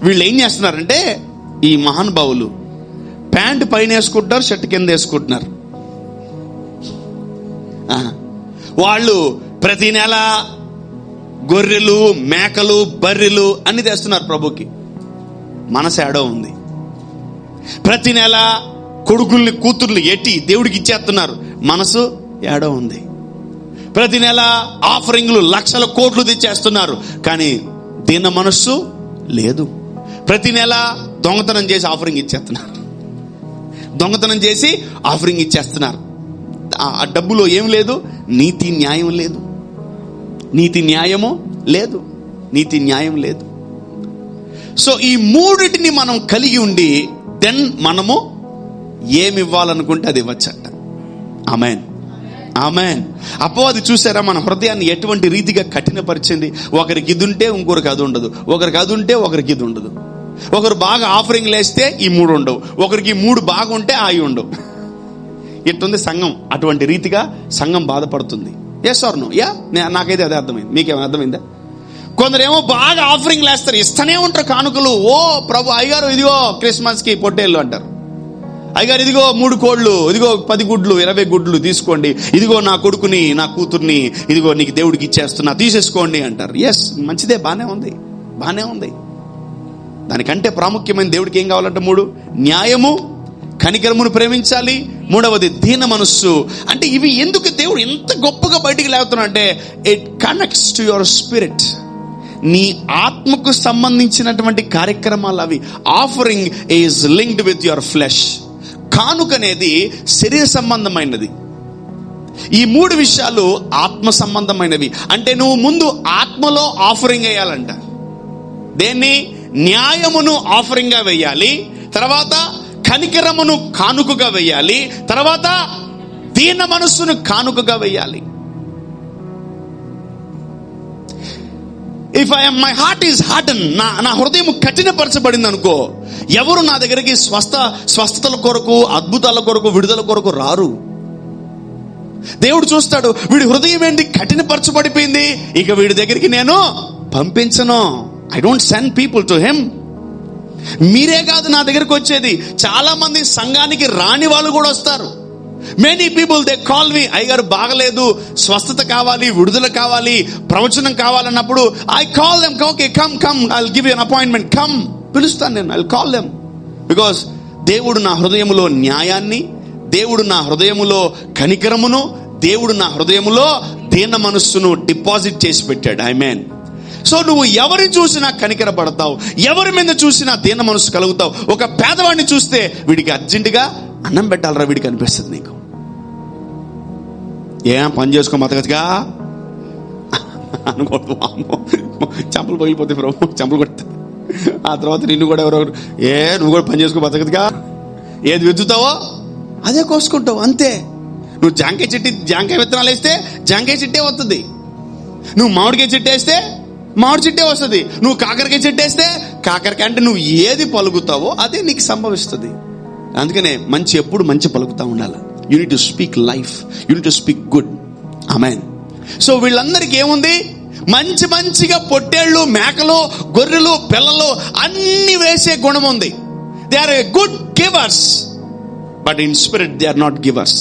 వీళ్ళు ఏం చేస్తున్నారంటే ఈ మహానుభావులు ప్యాంట్ పైన వేసుకుంటున్నారు, షర్ట్ కింద వేసుకుంటున్నారు. వాళ్ళు ప్రతి నెల గొర్రెలు, మేకలు, బర్రెలు అన్ని తెస్తున్నారు ప్రభుకి. మనసు ఏడో ఉంది. ప్రతి నెల కొడుకుల్ని, కూతుర్ని ఎట్టి దేవుడికి ఇచ్చేస్తున్నారు. మనసు ఏడో ఉంది. ప్రతి నెల ఆఫరింగ్లు, లక్షల కోట్లు తెచ్చేస్తున్నారు, కానీ దీన మనస్సు లేదు. ప్రతి నెల దొంగతనం చేసి ఆఫరింగ్ ఇచ్చేస్తున్నారు. దొంగతనం చేసి ఆఫరింగ్ ఇచ్చేస్తున్నారు. ఆ డబ్బులో ఏం లేదు? నీతి న్యాయం లేదు. నీతి న్యాయము లేదు. నీతి న్యాయం లేదు. సో ఈ 3 మనం కలిగి ఉండి దెన్ మనము ఏమి ఇవ్వాలనుకుంటే అది ఇవ్వచ్చట. ఆమేన్, ఆమేన్. అపవాది చూసారా మన హృదయాన్ని ఎటువంటి రీతిగా కఠినపరిచింది. ఒకరికి ఇది ఉంటే ఇంకొకరికి అది ఉండదు, ఒకరికి అది ఉంటే ఒకరికి ఇది ఉండదు. ఒకరు బాగా ఆఫరింగ్ లేస్తే ఈ 3 ఉండవు, ఒకరికి 3 బాగుంటే అవి ఉండవు. ఇట్టుంది సంఘం. అటువంటి రీతిగా సంఘం బాధపడుతుంది. Yes are no? యా, నాకైతే అదే అర్థమైంది. మీకేమైనా అర్థమైందా? కొందరేమో బాగా ఆఫరింగ్ లేస్తారు, ఇస్తూనే ఉంటారు కానుకలు. ఓ ప్రభు, అయ్యగారు ఇదిగో క్రిస్మస్ కి పొట్టేళ్ళు అంటారు. అయ్యగారు ఇదిగో 3 కోళ్ళు, ఇదిగో 10 గుడ్లు, 20 గుడ్లు తీసుకోండి, ఇదిగో నా కొడుకుని నా కూతుర్ని ఇదిగో నీకు దేవుడికి ఇచ్చేస్తున్నా, తీసేసుకోండి అంటారు. ఎస్, మంచిదే, బానే ఉంది, బానే ఉంది. దానికంటే ప్రాముఖ్యమైన దేవుడికి ఏం కావాలంటే 3, న్యాయము, కనికరమును ప్రేమించాలి. 3వది దీన మనస్సు. అంటే ఇవి ఎందుకు దేవుడు ఎంత గొప్పగా బయటికి లేవుతున్నా అంటే it connects to your spirit. నీ ఆత్మకు సంబంధించినటువంటి కార్యక్రమాలు అవి. Offering is linked with your flesh. కానుక అనేది శరీర సంబంధమైనది. ఈ 3 విషయాలు ఆత్మ సంబంధమైనవి. అంటే నువ్వు ముందు ఆత్మలో ఆఫరింగ్ వేయాలంట. దేన్ని? న్యాయమును ఆఫరింగ్ గా వేయాలి, తర్వాత కనికరమును కానుకగా వేయాలి, తర్వాత దీన మనస్సును కానుకగా వేయాలి. If my heart is Harden, నా హృదయం కఠినపరచబడింది అనుకో, ఎవరు నా దగ్గరికి స్వస్థతల కొరకు, అద్భుతాల కొరకు, విడుదల కొరకు రారు. దేవుడు చూస్తాడు, వీడి హృదయం ఏంటి కఠినపరచబడిపోయింది, ఇక వీడి దగ్గరికి నేను పంపించను. I don't send people to him. మీరే కాదు నా దగ్గరకు వచ్చేది, చాలా మంది సంఘానికి రాని వాళ్ళు కూడా వస్తారు. Many people they call me, అయ్యగారు బాగలేదు, స్వస్థత కావాలి, విడుదల కావాలి, ప్రవచనం కావాలన్నప్పుడు I call them, okay come come, I will give you an appointment, come, పిలుస్తాను నేను, I will call them. Because దేవుడు నా హృదయములో న్యాయాన్ని, దేవుడు నా హృదయములో కనికరమును, దేవుడు నా హృదయములో దీన మనస్సును డిపాజిట్ చేసి పెట్టాడు. ఆమేన్. సో నువ్వు ఎవరిని చూసినా కనికర పడతావు, ఎవరి మీద చూసినా దీన మనసు కలుగుతావు. ఒక పేదవాడిని చూస్తే వీడికి అర్జెంటుగా అన్నం పెట్టాలరా వీడికి అనిపిస్తుంది నీకు. ఏం పని చేసుకో బతకచ్చుగా అనుకోవద్దు. చెంపలు పగిలిపోతే ప్రభు, చెంపలు కొడితే ఆ తర్వాత నిన్ను కూడా ఎవరెవరు నువ్వు కూడా పని చేసుకో బతకచ్చుగా, ఏది వెతుకుతావో అదే కోసుకుంటావు, అంతే. నువ్వు జాంకాయ విత్తనాలు వేస్తే జాంకాయ చెట్టే వస్తుంది, నువ్వు మామిడికాయ చెట్టు వేస్తే మామిడి చెట్టే వస్తుంది, నువ్వు కాకరకాయ చెట్టు వేస్తే కాకరకాయ. అంటే నువ్వు ఏది పలుకుతావో అదే నీకు సంభవిస్తుంది. అందుకనే ఎప్పుడు మంచి పలుకుతా ఉండాలి. You need to speak life, you need to speak good. Amen. So వీళ్ళందరికీ ఏముంది? మంచిగా పొట్టేళ్ళు, మేకలు, గొర్రెలు, పిల్లలు అన్ని వేసే గుణం ఉంది. They are a good givers, but in spirit they are not givers.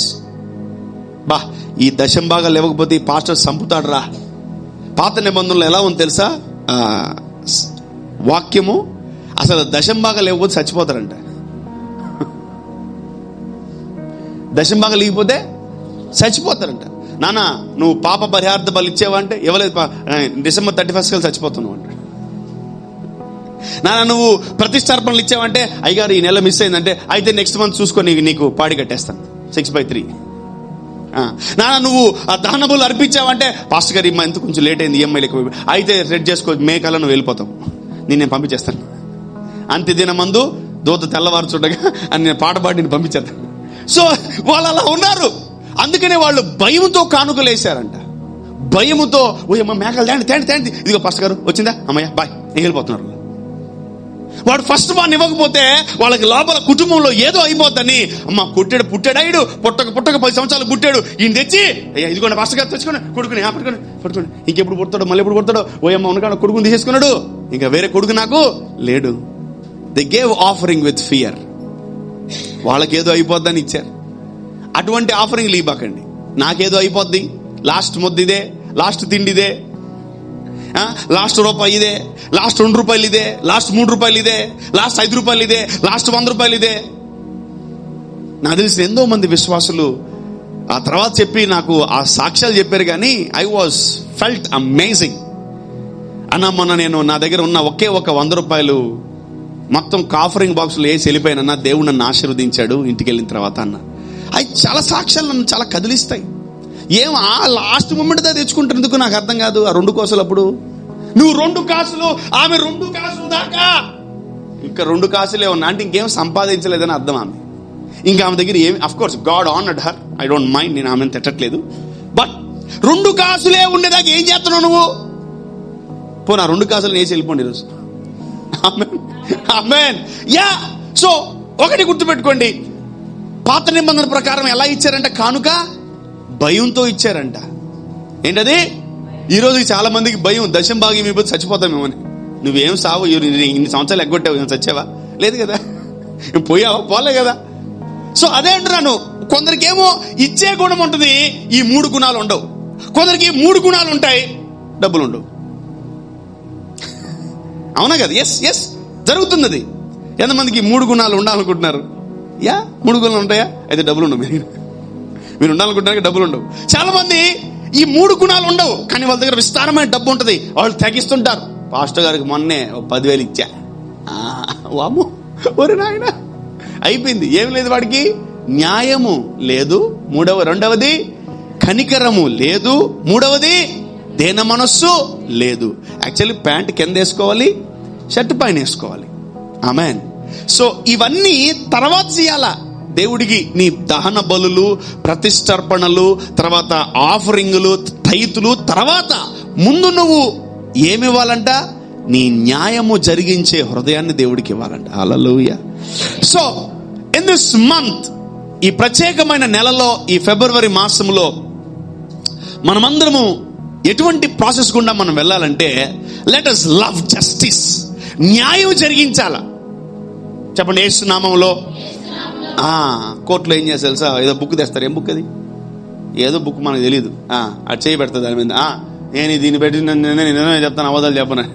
బా, ఈ దశంభాగాలు ఇవ్వకపోతే ఈ పాస్టర్ చంపుతాడు రా. పాత నిబంధనలు ఎలా ఉంది తెలుసా? వాక్యము అసలు దశంభాగాలు ఇవ్వకపోతే చచ్చిపోతారంట. దశంభాగాలు ఇవ్వకపోతే చచ్చిపోతారంట. నాన్న నువ్వు పాప పరిహార్థ బలు ఇచ్చేవా అంటే ఇవ్వలేదు, December 31st కల్లా చచ్చిపోతున్నావు అంట. నాన్న నువ్వు ప్రతిష్టార్పణలు ఇచ్చావంటే అయ్యగారు ఈ నెల మిస్ అయిందంటే అయితే నెక్స్ట్ మంత్ చూసుకొని నీకు పాడి కట్టేస్తాను 6/3. నాన్న నువ్వు ఆ దహన బలులు అర్పించావంటే పాస్టర్ గారు ఈ మంత్ కొంచెం లేట్ అయింది, ఈఎంఐలు ఎక్కువ, అయితే సెట్ చేసుకో, మే కల్లా నువ్వు వెళ్ళిపోతావు, నేను పంపించేస్తాను. అంత్య దినమందు దూత తెల్లవారు చూడగా అని నేను పాట పాడి నేను పంపించేస్తాను. సో వాళ్ళు అలా ఉన్నారు. అందుకనే వాళ్ళు భయముతో కానుకలు వేశారంట. భయముతో మేకలు తేండి, ఇదిగో పాస్టర్ గారు వచ్చిందా, అమ్మయ్య బాయ్, వెళ్ళిపోతున్నారు. వాడు ఫస్ట్ వాడిని ఇవ్వకపోతే వాళ్ళకి లోపల కుటుంబంలో ఏదో అయిపోద్దని, అమ్మ పుట్టాడు పుట్టక 10 సంవత్సరాలు పుట్టాడు, ఈయన తెచ్చి ఇదిగోండి పాస్టర్ గారు తెచ్చుకోండి, కొడుకుని పట్టుకోండి, ఇంకెప్పుడు పుడతాడో మళ్ళీ ఎప్పుడు పుడతాడో, ఓయమ్మ ఉన్నకాడ కొడుకుని తీసేసుకున్నాడు, ఇంకా వేరే కొడుకు నాకు లేడు. They gave offering with fear. వాళ్ళకేదో అయిపోద్దని ఇచ్చారు. అటువంటి ఆఫరింగ్లు ఇవ్వకండి. నాకేదో అయిపోద్ది, లాస్ట్ ముద్దిదే, లాస్ట్ తిండిదే, లాస్ట్ రూపాయి ఇదే, లాస్ట్ 2 రూపాయలు ఇదే, లాస్ట్ 3 రూపాయలు ఇదే, లాస్ట్ 5 రూపాయలు ఇదే, లాస్ట్ 100 రూపాయలు ఇదే. నాకు తెలిసిన ఎంతో మంది విశ్వాసులు ఆ తర్వాత చెప్పి నాకు ఆ సాక్ష్యాలు చెప్పారు. కానీ ఐ వాజ్ ఫెల్ట్ అమేజింగ్. అన్న మొన్న నేను నా దగ్గర ఉన్న ఒకే ఒక 100 రూపాయలు మొత్తం కాఫరింగ్ బాక్సులు వేసి వెళ్ళిపోయానన్న, దేవుడు నన్ను ఆశీర్వదించాడు ఇంటికి వెళ్ళిన తర్వాత అన్న. అవి చాలా సాక్ష్యాలు నన్ను చాలా కదిలిస్తాయి. ఆ లాస్ట్ మూమెంట్ దా తెచ్చుకుంటున్నందుకు నాకు అర్థం కాదు. ఆ 2 కాసులు అప్పుడు నువ్వు 2 కాసులు, ఆమె 2 కాసులు దాకా ఇంకా 2 కాసులే ఉన్నా అంటే ఇంకేం సంపాదించలేదని అర్థం. ఆమె ఇంకా ఆమె దగ్గర ఏమి, of course God honoured her, I don't mind, నేను ఆమెను తిట్టట్లేదు. బట్ 2 కాసులే ఉండేదాకా ఏం చేస్తున్నావు నువ్వు? పోనా 2 కాసులు వేసి వెళ్ళిపోండి ఈరోజు. ఆమేన్. యా. సో ఒకటి గుర్తుపెట్టుకోండి, పాత నిబంధన ప్రకారం ఎలా ఇచ్చారంట కానుక? భయంతో ఇచ్చారంట. ఏంటది? ఈరోజు చాలా మందికి భయం, దశం భాగం ఇవ్వకపోతే చచ్చిపోతామేమని. నువ్వేం సావు, ఇన్ని సంవత్సరాలు ఎగ్గొట్టావు, చచ్చావా? లేదు కదా. పోయావా? పోలే కదా. సో అదే అంటున్నాను, కొందరికేమో ఇచ్చే గుణం ఉంటుంది, ఈ 3 గుణాలు ఉండవు. కొందరికి 3 గుణాలు ఉంటాయి, డబ్బులు ఉండవు. అవునా కదా? ఎస్ జరుగుతుంది అది. ఎంతమందికి 3 గుణాలు ఉండాలనుకుంటున్నారు? 3 గుణాలు ఉంటాయా? అయితే డబ్బులు ఉండవు. మీరు ఉండాలనుకుంటారు, డబ్బులు ఉండవు. చాలా మంది ఈ 3 గుణాలు ఉండవు, కానీ వాళ్ళ దగ్గర విస్తారమైన డబ్బు ఉంటుంది, వాళ్ళు తెగిస్తుంటారు. పాస్టర్ గారికి మొన్నే 10,000 ఇచ్చా, వాము ఒరే నాయన, అయిపోయింది. ఏమి లేదు వాడికి, న్యాయము లేదు, రెండవది కనికరము లేదు, మూడవది దేన మనస్సు లేదు. యాక్చువల్లీ ప్యాంట్ కింద వేసుకోవాలి, షర్ట్ పైన వేసుకోవాలి. ఆమేన్. సో ఇవన్నీ తర్వాత చేయాలా దేవుడికి. నీ దహన బలులు, ప్రతిష్టర్పణలు, తర్వాత ఆఫరింగులు, తైతులు, తర్వాత ముందు నువ్వు ఏమివ్వాలంట? నీ న్యాయము జరిగించే హృదయాన్ని దేవుడికి ఇవ్వాలంట. హల్లెలూయా. సో ఇన్ దిస్ మంత్, ఈ ప్రత్యేకమైన నెలలో, ఈ ఫిబ్రవరి మాసంలో మనమందరము ఎటువంటి ప్రాసెస్ గుండా మనం వెళ్ళాలంటే, లెట్ us లవ్ జస్టిస్. న్యాయం జరిగించాలా? చెప్పండి. యేసు నామములో. కోర్టులో ఏం చేస్తారు తెలుసా? ఏదో బుక్ తెస్తారు. ఏం బుక్ అది? ఏదో బుక్ మనకు తెలియదు. అది చేయి పెడతా దాని మీద. నేను దీన్ని పెట్టి నేను చెప్తాను, అబద్ధాలు చెప్పను.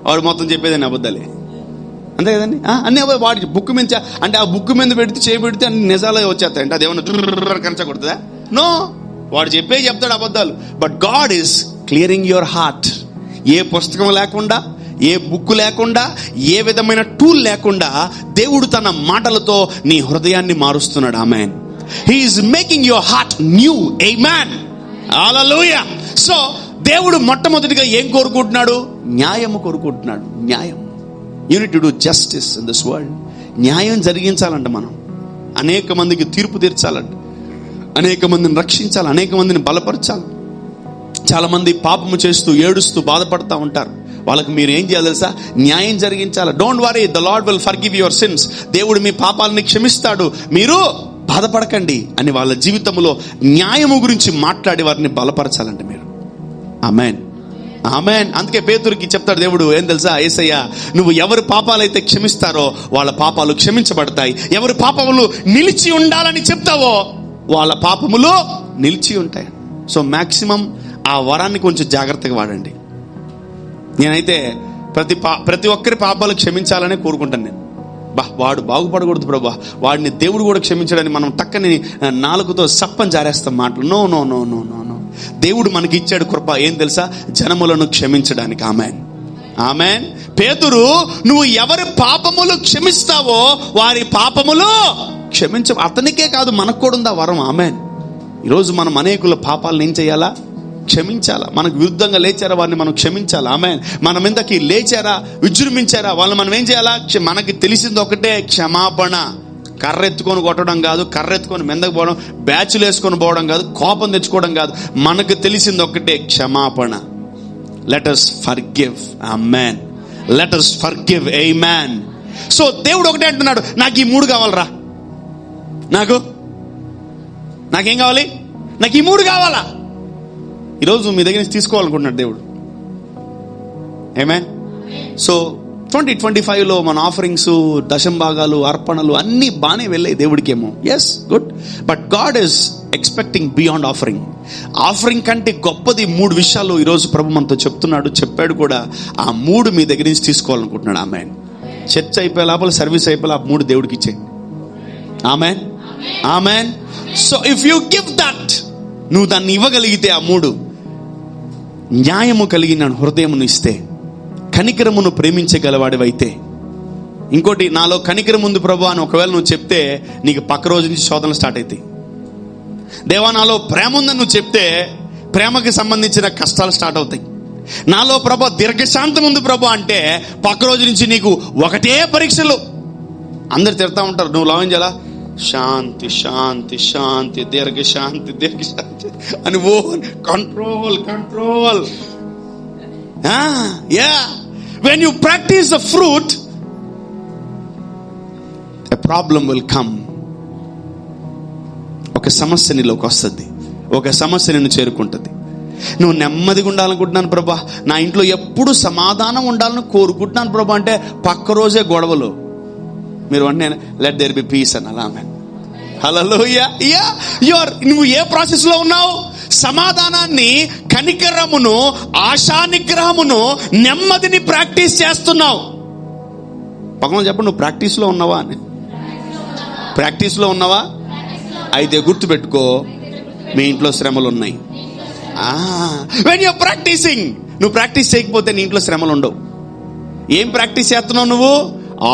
వాడు మొత్తం చెప్పేదాన్ని అబద్ధాలే, అంతే కదండి. అన్ని వాడి బుక్ మీద, అంటే ఆ బుక్ మీద పెడితే చేయి పెడితే అన్ని నిజాలే వచ్చేస్తాయి. అంటే అదేమన్నా కనచకూడదా? నో, వాడు చెప్తాడు అబద్ధాలు. But God is clearing your heart. ఏ పుస్తకం లేకుండా, ఏ బుక్ లేకుండా, ఏ విధమైన టూల్ లేకుండా దేవుడు తన మాటలతో నీ హృదయాన్ని మారుస్తున్నాడు. Amen. He is making your heart new. Amen. Hallelujah. So దేవుడు మొట్టమొదటిగా ఏం కోరుకుంటున్నాడు? న్యాయము కోరుకుంటున్నాడు. న్యాయం. You need to do justice in this world. న్యాయం జరిగించాలంట. మనం అనేక మందికి తీర్పు తీర్చాలంట, అనేక మందిని రక్షించాలి, అనేక మందిని బలపరచాలి. చాలా మంది పాపము చేస్తూ ఏడుస్తూ బాధపడతా ఉంటారు. వాళ్ళకి మీరు ఏం చేయాలి తెలుసా? న్యాయం జరిగించాలి. Don't worry, the lord will forgive your sins. దేవుడు మీ పాపాలని క్షమిస్తాడు, మీరు బాధపడకండి అని వాళ్ళ జీవితంలో న్యాయము గురించి మాట్లాడి వారిని బలపరచాలంట మీరు. ఆమేన్. ఆమేన్. అందుకే పేతురుకి చెప్తాడు దేవుడు, ఏం తెలుసా? యేసయ్య, నువ్వు ఎవరి పాపాలైతే క్షమిస్తారో వాళ్ళ పాపాలు క్షమించబడతాయి. ఎవరి పాపములు నిలిచి ఉండాలని చెప్తావో వాళ్ళ పాపములు నిలిచి ఉంటాయి. సో మాక్సిమం ఆ వరాన్ని కొంచెం జాగ్రత్తగా వాడండి. నేనైతే ప్రతి ఒక్కరి పాపాలు క్షమించాలనే కోరుకుంటాను నేను. వాడు బాగుపడకూడదు ప్రభా, వాడిని దేవుడు కూడా క్షమించడని మనం టక్కని నాలుగుతో సప్పని జారేస్తాం మాటలు. No no no no no no. దేవుడు మనకి ఇచ్చాడు కృప, ఏం తెలుసా? జనములను క్షమించడానికి. ఆమేన్. ఆమేన్. పేతురు, నువ్వు ఎవరి పాపములు క్షమిస్తావో వారి పాపములు అతనికే కాదు, మనకు కూడా ఉంది ఆ వరం. ఆమేన్. ఈరోజు మనం అనేకుల పాపాలను ఏం చేయాలా? క్షమించాలా. మనకు విరుద్ధంగా లేచారా వారిని మనం క్షమించాలా. ఆమేన్. మన మీదకి లేచారా, విజృంభించారా, వాళ్ళని మనం ఏం చేయాలా? మనకి తెలిసింది ఒకటే, క్షమాపణ. కర్రెత్తుకొని కొట్టడం కాదు, కర్రెత్తుకొని మెందకు పోవడం, బ్యాచులు వేసుకొని పోవడం కాదు, కోపం తెచ్చుకోవడం కాదు. మనకు తెలిసింది ఒకటే, క్షమాపణ. Let us forgive. Amen. Let us forgive. Amen. So దేవుడు ఒకటే అంటున్నాడు, నాకు ఈ 3 కావాలరా. నాకేం కావాలి? నాకు ఈ 3 కావాలా? ఈరోజు మీ దగ్గర నుంచి తీసుకోవాలనుకుంటున్నాడు దేవుడు. ఆమేన్. సో 2025లో మన ఆఫరింగ్స్, దశం భాగాలు, అర్పణలు అన్నీ బాగానే వెళ్ళాయి దేవుడికేమో. Yes, good. But God is expecting beyond offering. Offering కంటే గొప్పది 3 విషయాలు ఈరోజు ప్రభు మనతో చెప్తున్నాడు, చెప్పాడు కూడా. ఆ 3 మీ దగ్గర నుంచి తీసుకోవాలనుకుంటున్నాడు. ఆమేన్. చర్చ్ అయిపోయే లోపల, సర్వీస్ అయిపోయి 3 దేవుడికి ఇచ్చేయండి. Amen. Amen. So if you give that, నువ్వు దాన్ని ఇవ్వగలిగితే, ఆ 3 న్యాయము కలిగిన హృదయమును ఇస్తే, కనికరమును ప్రేమించగలవాడివైతే. ఇంకోటి, నాలో కనికరం ఉంది ప్రభు అని ఒకవేళ నువ్వు చెప్తే, నీకు పక్క రోజు నుంచి శోధనలు స్టార్ట్ అవుతాయి. దేవా నాలో ప్రేమ ఉందని నువ్వు చెప్తే, ప్రేమకి సంబంధించిన కష్టాలు స్టార్ట్ అవుతాయి. నాలో ప్రభు దీర్ఘశాంతం ఉంది ప్రభు అంటే, పక్క రోజు నుంచి నీకు ఒకటే పరీక్షలు. అందరు తిడతా ఉంటారు, నువ్వు లవ్ చేయాలా, శాంతి శాంతి శాంతి, దీర్ఘ శాంతి దీర్ఘ శాంతి అని control control. When you practice the fruit, a problem will come. ఒక సమస్య నీలోకి వస్తుంది, ఒక సమస్య నిన్ను చేరుకుంటుంది. నువ్వు నెమ్మదిగా ఉండాలనుకుంటున్నాను ప్రభా, నా ఇంట్లో ఎప్పుడు సమాధానం ఉండాలని కోరుకుంటున్నాను ప్రభా అంటే పక్క రోజే గొడవలు. మీరు అంటే లెట్ దేర్ బి పీస్ అని అలా. హల్లెలూయా. నువ్వు ఏ ప్రాసెస్ లో ఉన్నావు? సమాధానాన్ని, కనికరమును, ఆశా నిగ్రహమును, నెమ్మదిని ప్రాక్టీస్ చేస్తున్నావు. పక్కన చెప్పండి, నువ్వు ప్రాక్టీస్ లో ఉన్నావా అని. ప్రాక్టీస్ లో ఉన్నావా? అయితే గుర్తు పెట్టుకో, మీ ఇంట్లో శ్రమలు ఉన్నాయి. వెన్ యూర్ ప్రాక్టీసింగ్, నువ్వు ప్రాక్టీస్ చేయకపోతే నీ ఇంట్లో శ్రమలు ఉండవు. ఏం ప్రాక్టీస్ చేస్తున్నావు నువ్వు?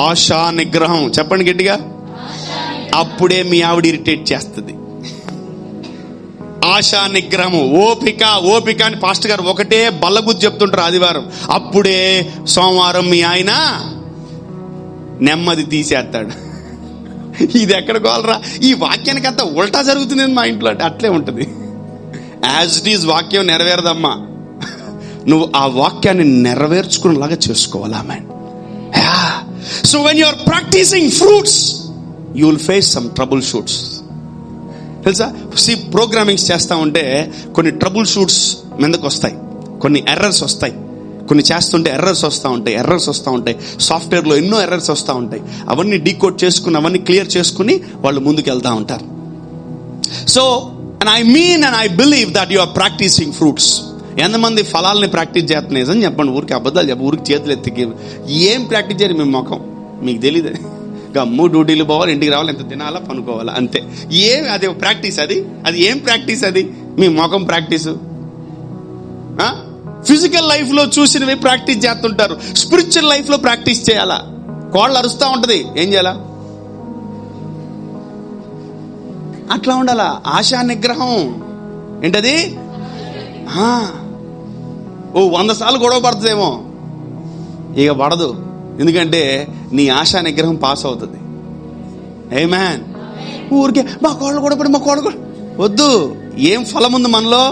ఆశా నిగ్రహం. చెప్పండి గట్టిగా. అప్పుడే మీ ఆవిడ ఇరిటేట్ చేస్తుంది. ఆశా నిగ్రహము, ఓపిక ఓపిక అని పాస్టర్ గారు ఒకటే బల్లగుద్ది చెప్తుంటారు ఆదివారం. అప్పుడే సోమవారం మీ ఆయన నెమ్మది తీసేస్తాడు. ఇది ఎక్కడ కోలరా? ఈ వాక్యానికి అంతా ఉల్టా జరుగుతుంది మా ఇంట్లో అంటే అట్లే ఉంటుంది. యాజ్ ఇట్ ఈజ్ వాక్యం నెరవేరదమ్మా, నువ్వు ఆ వాక్యాన్ని నెరవేర్చుకునేలాగా చేసుకోవాలా man. So when you are practising fruits, you will face some trouble shoots. తెలుసా, ప్రోగ్రామింగ్స్ చేస్తా ఉంటే కొన్ని ట్రబుల్ షూట్స్ మీదకి వస్తాయి, కొన్ని ఎర్రర్స్ వస్తాయి. కొన్ని చేస్తుంటే ఎర్రర్స్ వస్తూ ఉంటాయి. సాఫ్ట్వేర్లో ఎన్నో ఎర్రర్స్ వస్తూ ఉంటాయి. అవన్నీ డీకోడ్ చేసుకుని, అవన్నీ క్లియర్ చేసుకుని వాళ్ళు ముందుకు వెళ్తూ ఉంటారు. So and I believe that you are practising fruits. ఎంతమంది ఫలాలని ప్రాక్టీస్ చేస్తున్నాయి అని చెప్పండి. ఊరికి అబద్ధాలు చెప్పి ఊరికి చేతులు ఎత్తికి ఏం ప్రాక్టీస్ చేయాలి? మీ ముఖం మీకు తెలియదు. గమ్ము డ్యూటీలు పోవాలి, ఇంటికి రావాలి, ఎంత తినాలా, పనుకోవాలా, అంతే. ఏం అది ప్రాక్టీస్? అది ఏం ప్రాక్టీస్? అది మీ ముఖం ప్రాక్టీసు. ఫిజికల్ లైఫ్ లో చూసినవి ప్రాక్టీస్ చేస్తుంటారు, స్పిరిచువల్ లైఫ్ లో ప్రాక్టీస్ చేయాలా? కోళ్ళు అరుస్తూ ఉంటది, ఏం చేయాలా? అట్లా ఉండాలా. ఆశా నిగ్రహం ఏంటది? 100 సార్లు గొడవ పడుతుందేమో, ఇక పడదు. ఎందుకంటే నీ ఆశా నిగ్రహం పాస్ అవుతుంది. ఆమేన్. ఊరికే మా కోళ్ళు కూడా వద్దు. ఏం ఫలం ఉంది మనలో?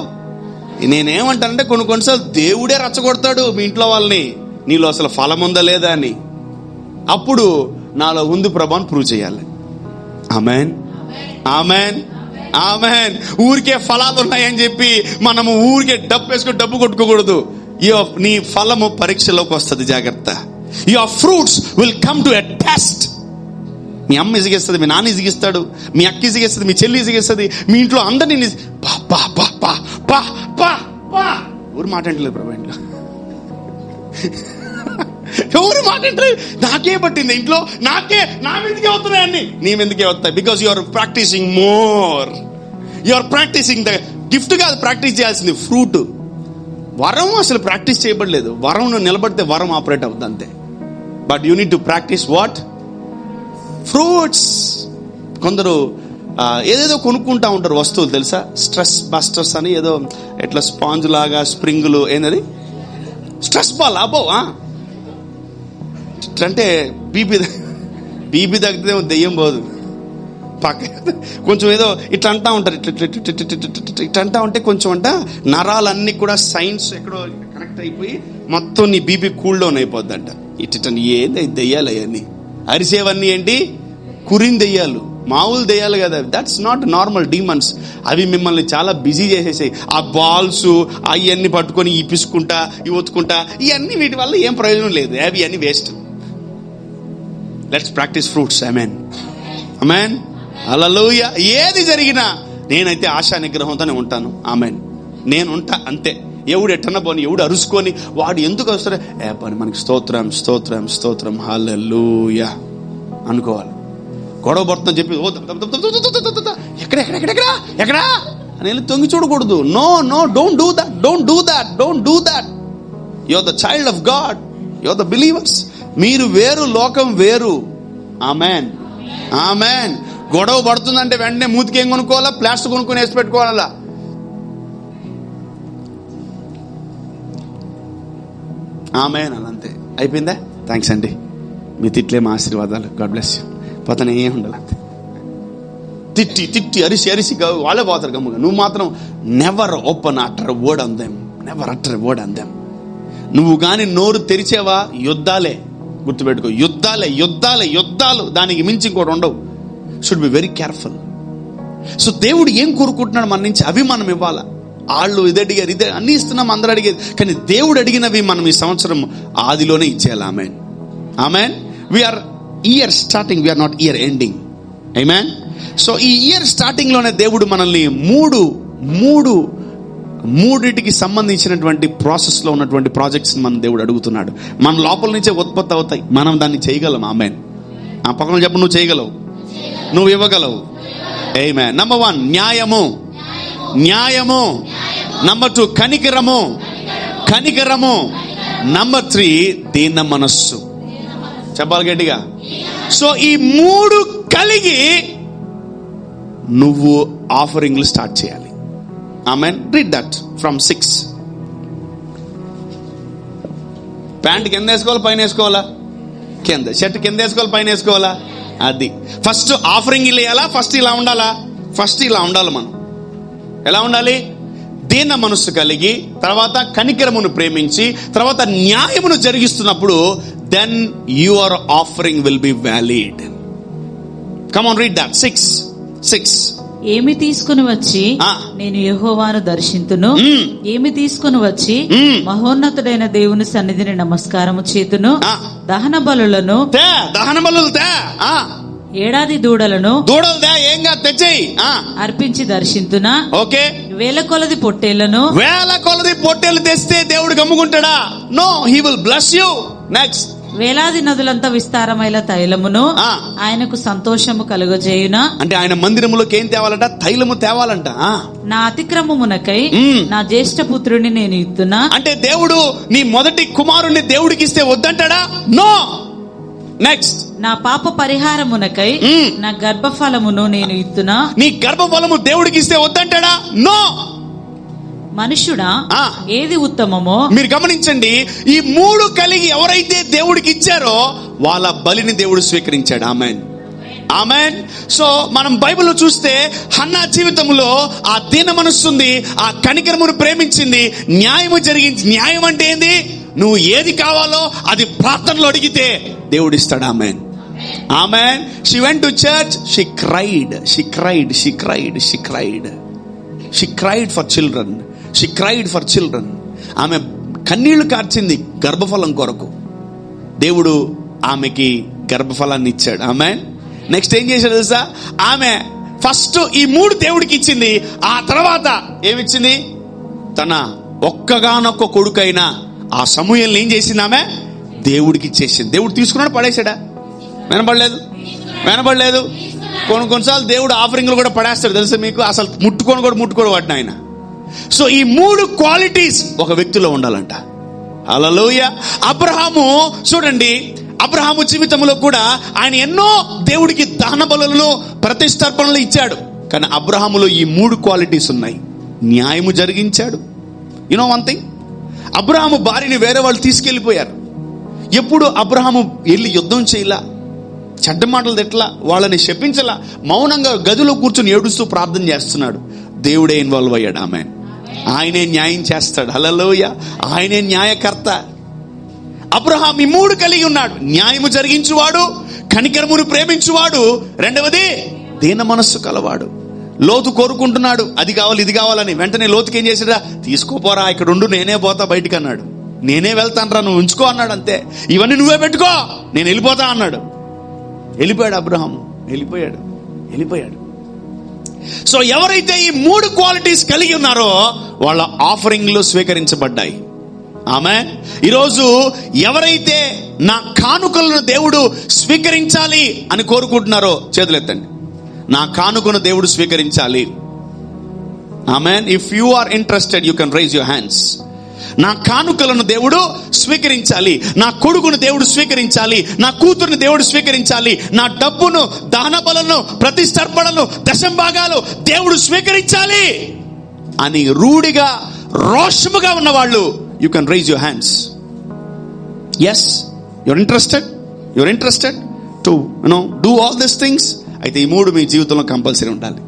నేనేమంటానంటే కొన్నిసార్లు దేవుడే రచ్చగొడతాడు మీ ఇంట్లో వాళ్ళని, నీలో అసలు ఫలం ఉందా లేదా అని. అప్పుడు నాలో ఉంది ప్రభాని ప్రూవ్ చేయాలి. ఆమేన్, ఆమేన్, ఆమేన్. ఊరికే ఫలాలు ఉన్నాయని చెప్పి మనము ఊరికే డబ్బు వేసుకొని డబ్బు కొట్టుకోకూడదు. నీ ఫలము పరీక్షలోకి వస్తుంది, జాగ్రత్త. Your fruits will come to a test. మీ అమ్మ ఇసిగిస్తుంది, మీ నాన్న ఇసిగిస్తాడు, మీ అక్క ఇసిగిస్తుంది, మీ చెల్లి ఇసిగిస్తుంది, మీ ఇంట్లో అందరినీ ఊరు మాట్లాడలేదు ప్రభు. ఇంట్లో ఎవరు మాట్లాడలేదు. నాకే పట్టింది ఇంట్లో, నా మీదకే వస్తున్నాయి అన్ని. నీ మీదకే వస్తాయి. Because you are practicing more. You are practicing the gift. కాదు ప్రాక్టీస్ చేయాల్సింది ఫ్రూట్. వరం అసలు ప్రాక్టీస్ చేయబడలేదు. వరం నిలబడితే వరం ఆపరేట్ అవుతుంది అంతే. But you need to practice what? Fruits. కొందరు ఏదేదో కొనుక్కుంటా ఉంటారు వస్తువులు, తెలుసా? స్ట్రెస్ బస్టర్స్ అని ఏదో ఎట్లా స్పాంజ్ లాగా స్ప్రింగులు, ఏంటది స్ట్రెస్ బాల్. అబ్బో అంటే బీపీ తగ్గితే దెయ్యం పోదు. పక్క కొంచెం ఏదో ఇట్లా అంటా ఉంటారు, ఇట్లా అంటా ఉంటే కొంచెం నరాలన్నీ కూడా సైన్స్ ఎక్కడో కనెక్ట్ అయిపోయి మొత్తం నీ బీపీ కూల్ డౌన్ అయిపోద్ది అంట. ఏది దెయ్యాలి అవన్నీ. అరిసేవన్నీ ఏంటి? కురిన్ దెయ్యాలు, మామూలు దెయ్యాలు కదా. That's not normal demons. అవి మిమ్మల్ని చాలా బిజీ చేసేసాయి. ఆ బాల్స్ అవన్నీ పట్టుకొని ఈ పిసుకుంటా, ఇవి ఒత్తుకుంటా, ఇవన్నీ వీటి వల్ల ఏం ప్రయోజనం లేదు. అవి అన్ని waste. Let's practise fruits. Amen, amen, hallelujah. ఏది జరిగినా నేనైతే ఆశా నిగ్రహంతోనే ఉంటాను. ఆమేన్. నేను ఉంటా అంతే. ఎవడు ఎట్టన్నా పోని, ఎవడు అరుసుకొని వాడు ఎందుకు వస్తారో పని మనకి స్తోత్రం స్తోత్రం స్తోత్రం హల్లెలూయా అనుకోవాలి. గొడవ పడుతుందని చెప్పి ఎక్కడా అని వెళ్ళి తొంగి చూడకూడదు. No, don't do that. You are the child of God, you are the believers. మీరు వేరు, లోకం వేరు. ఆమేన్, ఆమేన్. గొడవ పడుతుందంటే వెంటనే మూతికి ఏం కొనుక్కోవాలా? ప్లాస్టర్ కొనుక్కొని వేసి పెట్టుకోవాలా? ఆమేన్. అలా అయిపోయిందా? థ్యాంక్స్ అండి. మీ తిట్లేమో ఆశీర్వాదాలు. God bless you. పోతానే ఏం ఉండాలి. తిట్టి తిట్టి అరిసి అరిసి వాళ్ళే పోతారు గమ్ముగా. నువ్వు మాత్రం never open utter word on them, never utter word on them. నువ్వు కానీ నోరు తెరిచేవా యుద్ధాలే, గుర్తుపెట్టుకో, యుద్ధాలే యుద్ధాలే యుద్ధాలు, దానికి మించి ఇంకోటి ఉండవు. Should be very careful. So దేవుడు ఏం కోరుకుంటున్నాడు మన నుంచి? అవి మనం ఇవ్వాలా. వాళ్ళు ఇది అడిగారు, ఇదే అన్ని ఇస్తున్నాం, అందరూ అడిగేది. కానీ దేవుడు అడిగినవి మనం ఈ సంవత్సరం ఆదిలోనే ఇచ్చేయాలి. Amen, amen. We are year starting, we are not year ending. Amen. So ఈ ఇయర్ స్టార్టింగ్ లోనే దేవుడు మనల్ని మూడిటికి సంబంధించినటువంటి ప్రాసెస్ లో ఉన్నటువంటి ప్రాజెక్ట్స్ మన దేవుడు అడుగుతున్నాడు. మన లోపల నుంచే ఉత్పత్తి అవుతాయి, మనం దాన్ని చేయగలం. ఆమెన్. ఆ పక్కన చెప్పు, నువ్వు చేయగలవు, నువ్వు ఇవ్వగలవు. ఆమేన్. నంబర్ 1 న్యాయము, న్యాయము. నంబర్ 2 కనికరము. నంబర్ 3 దీన మనస్సు. చెప్పాలి గట్టిగా. సో ఈ 3 కలిగి నువ్వు ఆఫరింగ్లు స్టార్ట్ చేయాలి. Amen. Read that from 6. Pant కింద వేసుకోవాలా పైన వేసుకోవాలా? కింద. షర్ట్ కింద వేసుకోవాలి పైన వేసుకోవాలా? అది ఫస్ట్ ఆఫరింగ్ వేయాలా? ఫస్ట్ ఇలా ఉండాలా? ఫస్ట్ ఇలా ఉండాలి. మనం ఎలా ఉండాలి? దీన మనస్సు కలిగి, తర్వాత కనికరమును ప్రేమించి, తర్వాత న్యాయమును జరిగిస్తున్నప్పుడు then your offering will be valid. Come on, read that. 6. ఏమి తీసుకుని వచ్చి నేను యెహోవాను దర్శింతును, ఏమి తీసుకుని వచ్చి మహోన్నతుడైన దేవుని సన్నిధిని నమస్కారము చేతును, దహన బలులను ఏడాది దూడలు ఏంగా తెచ్చేయి అర్పించి దర్శింతునా. ఓకే. వేల కొలది పొట్టేళ్లు తెస్తే దేవుడు గమ్ముకుంటాడా? No, he will bless you. Next. వేలాది నదులంతా విస్తారమైన తైలమును ఆయనకు సంతోషము కలుగజేయునా. అంటే ఆయన మందిరములోకి ఏం తేవాలంట? తైలము తేవాలంట. నా అతిక్రమమునకై నా జ్యేష్ఠ పుత్రుని నేను ఇస్తున్నా. అంటే దేవుడు నీ మొదటి కుమారుణ్ణి దేవుడికి ఇస్తే వద్దంటాడా? నో. నెక్స్ట్. నా పాప పరిహారమునకై నా గర్భఫలమును నేను ఇస్తున్నా. నీ గర్భఫలము దేవుడికి ఇస్తే వద్దంటాడా? నో. మనుషుడా ఏది ఉత్తమమో మీరు గమనించండి. ఈ 3 కలిగి ఎవరైతే దేవుడికి ఇచ్చారో వాళ్ళ బలిని దేవుడు స్వీకరించాడు. Amen, amen. సో మనం బైబిల్లో చూస్తే హన్నా జీవితంలో ఆ దీన మనస్సుంది, ఆ కనికరమును ప్రేమించింది, న్యాయము జరిగించి. న్యాయం అంటే ఏంది? నువ్వు ఏది కావాలో అది ప్రార్థనలో అడిగితే దేవుడు ఇస్తాడు. Amen, amen. She went to church, she cried for children. ఆమె కన్నీళ్లు కార్చింది గర్భఫలం కొరకు. దేవుడు ఆమెకి గర్భఫలాన్ని ఇచ్చాడు. ఆమెన్. నెక్స్ట్ ఏం చేశాడు తెలుసా? ఆమె ఫస్ట్ ఈ 3 దేవుడికి ఇచ్చింది. ఆ తర్వాత ఏమిచ్చింది? తన ఒక్కగానొక్క కొడుకైన ఆ సమూయేలుని ఏం చేసింది? ఆమె దేవుడికి ఇచ్చేసింది. దేవుడు తీసుకున్నాడు, పడేసాడా? వినపడలేదు. కొన్నిసార్లు దేవుడు ఆఫరింగ్లు కూడా పడేస్తాడు తెలుసా మీకు? అసలు ముట్టుకోడు వాటిని ఆయన. సో ఈ 3 క్వాలిటీస్ ఒక వ్యక్తిలో ఉండాలంట. హల్లెలూయా. అబ్రహాము చూడండి, అబ్రహాము జీవితంలో కూడా ఆయన ఎన్నో దేవుడికి దహన బలులను ప్రతిష్టర్పణలు ఇచ్చాడు. కానీ అబ్రహాములో ఈ 3 క్వాలిటీస్ ఉన్నాయి. న్యాయము జరిగించాడు. యునో వన్ థింగ్, అబ్రహాము భార్యని వేరే వాళ్ళు తీసుకెళ్లిపోయారు. ఎప్పుడు అబ్రహాము వెళ్ళి యుద్ధం చేయలా, చెడ్డ మాటలు తిట్లా, వాళ్ళని శపించలా, మౌనంగా గదిలో కూర్చొని ఏడుస్తూ ప్రార్థన చేస్తున్నాడు. దేవుడే ఇన్వాల్వ్ అయ్యాడు. ఆమెన్. ఆయనే న్యాయం చేస్తాడు. హల్లెలూయా. ఆయనే న్యాయకర్త. అబ్రహాం ఈ 3 కలిగి ఉన్నాడు. న్యాయము జరిగించువాడు, కనికరమును ప్రేమించువాడు, రెండవది దీన మనస్సు కలవాడు. లోతు కోరుకుంటున్నాడు అది కావాలి ఇది కావాలని. వెంటనే లోతుకి ఏం చేశాడా? తీసుకోపోరా, ఇక్కడ ఉండు, నేనే పోతా బయటికి అన్నాడు. నేనే వెళ్తానరా, నువ్వు ఉంచుకో అన్నాడు. అంతే, ఇవన్నీ నువ్వే పెట్టుకో, నేను వెళ్ళిపోతా అన్నాడు. వెళ్ళిపోయాడు అబ్రహాము. వెళ్ళిపోయాడు. సో ఎవరైతే ఈ 3 క్వాలిటీస్ కలిగి ఉన్నారో వాళ్ళ ఆఫరింగ్లు స్వీకరించబడ్డాయి. ఆమేన్. ఈరోజు ఎవరైతే నా కానుకలను దేవుడు స్వీకరించాలి అని కోరుకుంటున్నారో చేతులెత్తండి. నా కానుకను దేవుడు స్వీకరించాలి. Amen. If you are interested you can raise your hands. నా కానుకలను దేవుడు స్వీకరించాలి, నా కొడుకును దేవుడు స్వీకరించాలి, నా కూతురుని దేవుడు స్వీకరించాలి, నా డబ్బును, దహన బలులను, ప్రతిష్టర్పణలను, దశంభాగాలు దేవుడు స్వీకరించాలి అని రూఢిగా రోషముగా ఉన్న వాళ్ళు you can raise your hands. Yes, your interested to do all these things. అయితే ఈ 3 మీ జీవితంలో కంపల్సరీ ఉండాలి.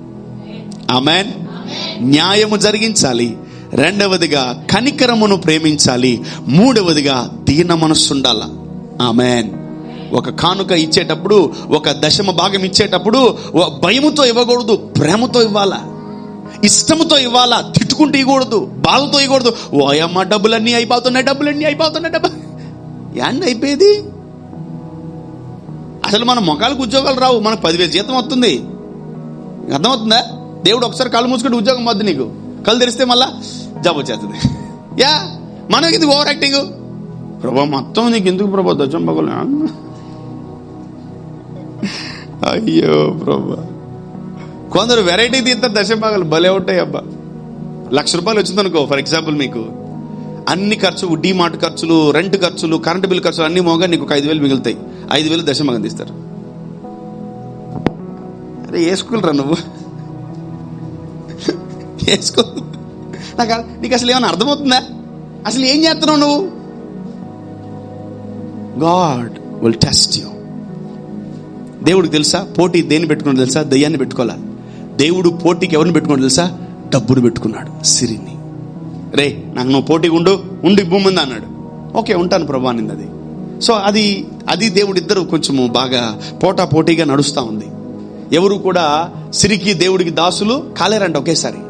ఆమేన్. న్యాయము జరిగించాలి, రెండవదిగా కనికరమును ప్రేమించాలి, మూడవదిగా దీన మనస్సు ఉండాల. ఆమేన్. ఒక కానుక ఇచ్చేటప్పుడు, ఒక దశమ భాగం ఇచ్చేటప్పుడు భయముతో ఇవ్వకూడదు, ప్రేమతో ఇవ్వాలా, ఇష్టముతో ఇవ్వాలా, తిట్టుకుంటూ ఇవ్వకూడదు, బాధతో ఇవ్వకూడదు. ఓ అమ్మ డబ్బులన్నీ అయిపోతున్నాయి. యాండ్ అయిపోయేది. అసలు మన మొఖాలకు ఉద్యోగాలు రావు, మనకు 10,000 జీతం వస్తుంది. అర్థమవుతుందా? దేవుడు ఒకసారి కళ్ళు మూసుకుంటే ఉద్యోగం వద్దు నీకు, కళ్ళు తెరిస్తే మళ్ళా జాబ్ వచ్చేస్తుంది. యా, మనకి ఇది ఓవర్ యాక్టింగ్. ప్రభా మొత్తం నీకు ఎందుకు ప్రభా దశం పగలు? అయ్యో ప్రభా. కొందరు వెరైటీ తీస్తారు దశం పగలు, భలే ఉంటాయి అబ్బా. ₹1,00,000 వచ్చిందనుకో ఫర్ ఎగ్జాంపుల్, మీకు అన్ని ఖర్చు, డీమార్ట్ ఖర్చులు, రెంట్ ఖర్చులు, కరెంటు బిల్ ఖర్చులు అన్ని మోగా నీకు 5,000 మిగులుతాయి. 5,000 దశమగం తీస్తారు. అరే వేసుకోలేరా నువ్వు? వేసుకో. నీకు అసలు ఏమైనా అర్థమవుతుందా? అసలు ఏం చేస్తున్నావు నువ్వు? God will test you. దేవుడికి తెలుసా పోటీ దేన్ని పెట్టుకున్నాడు తెలుసా? దయ్యాన్ని పెట్టుకోవాలా. దేవుడు పోటీకి ఎవరిని పెట్టుకున్నాడు తెలుసా? డబ్బును పెట్టుకున్నాడు, సిరిని. రే నాకు నువ్వు పోటీగా ఉండి భూమి మీద అన్నాడు. ఓకే ఉంటాను ప్రభా అనింది అది. సో అది దేవుడిద్దరు కొంచెము బాగా పోటీగా నడుస్తూ ఉంది. ఎవరు కూడా సిరికి దేవుడికి దాసులు కాలేరంట ఒకేసారి.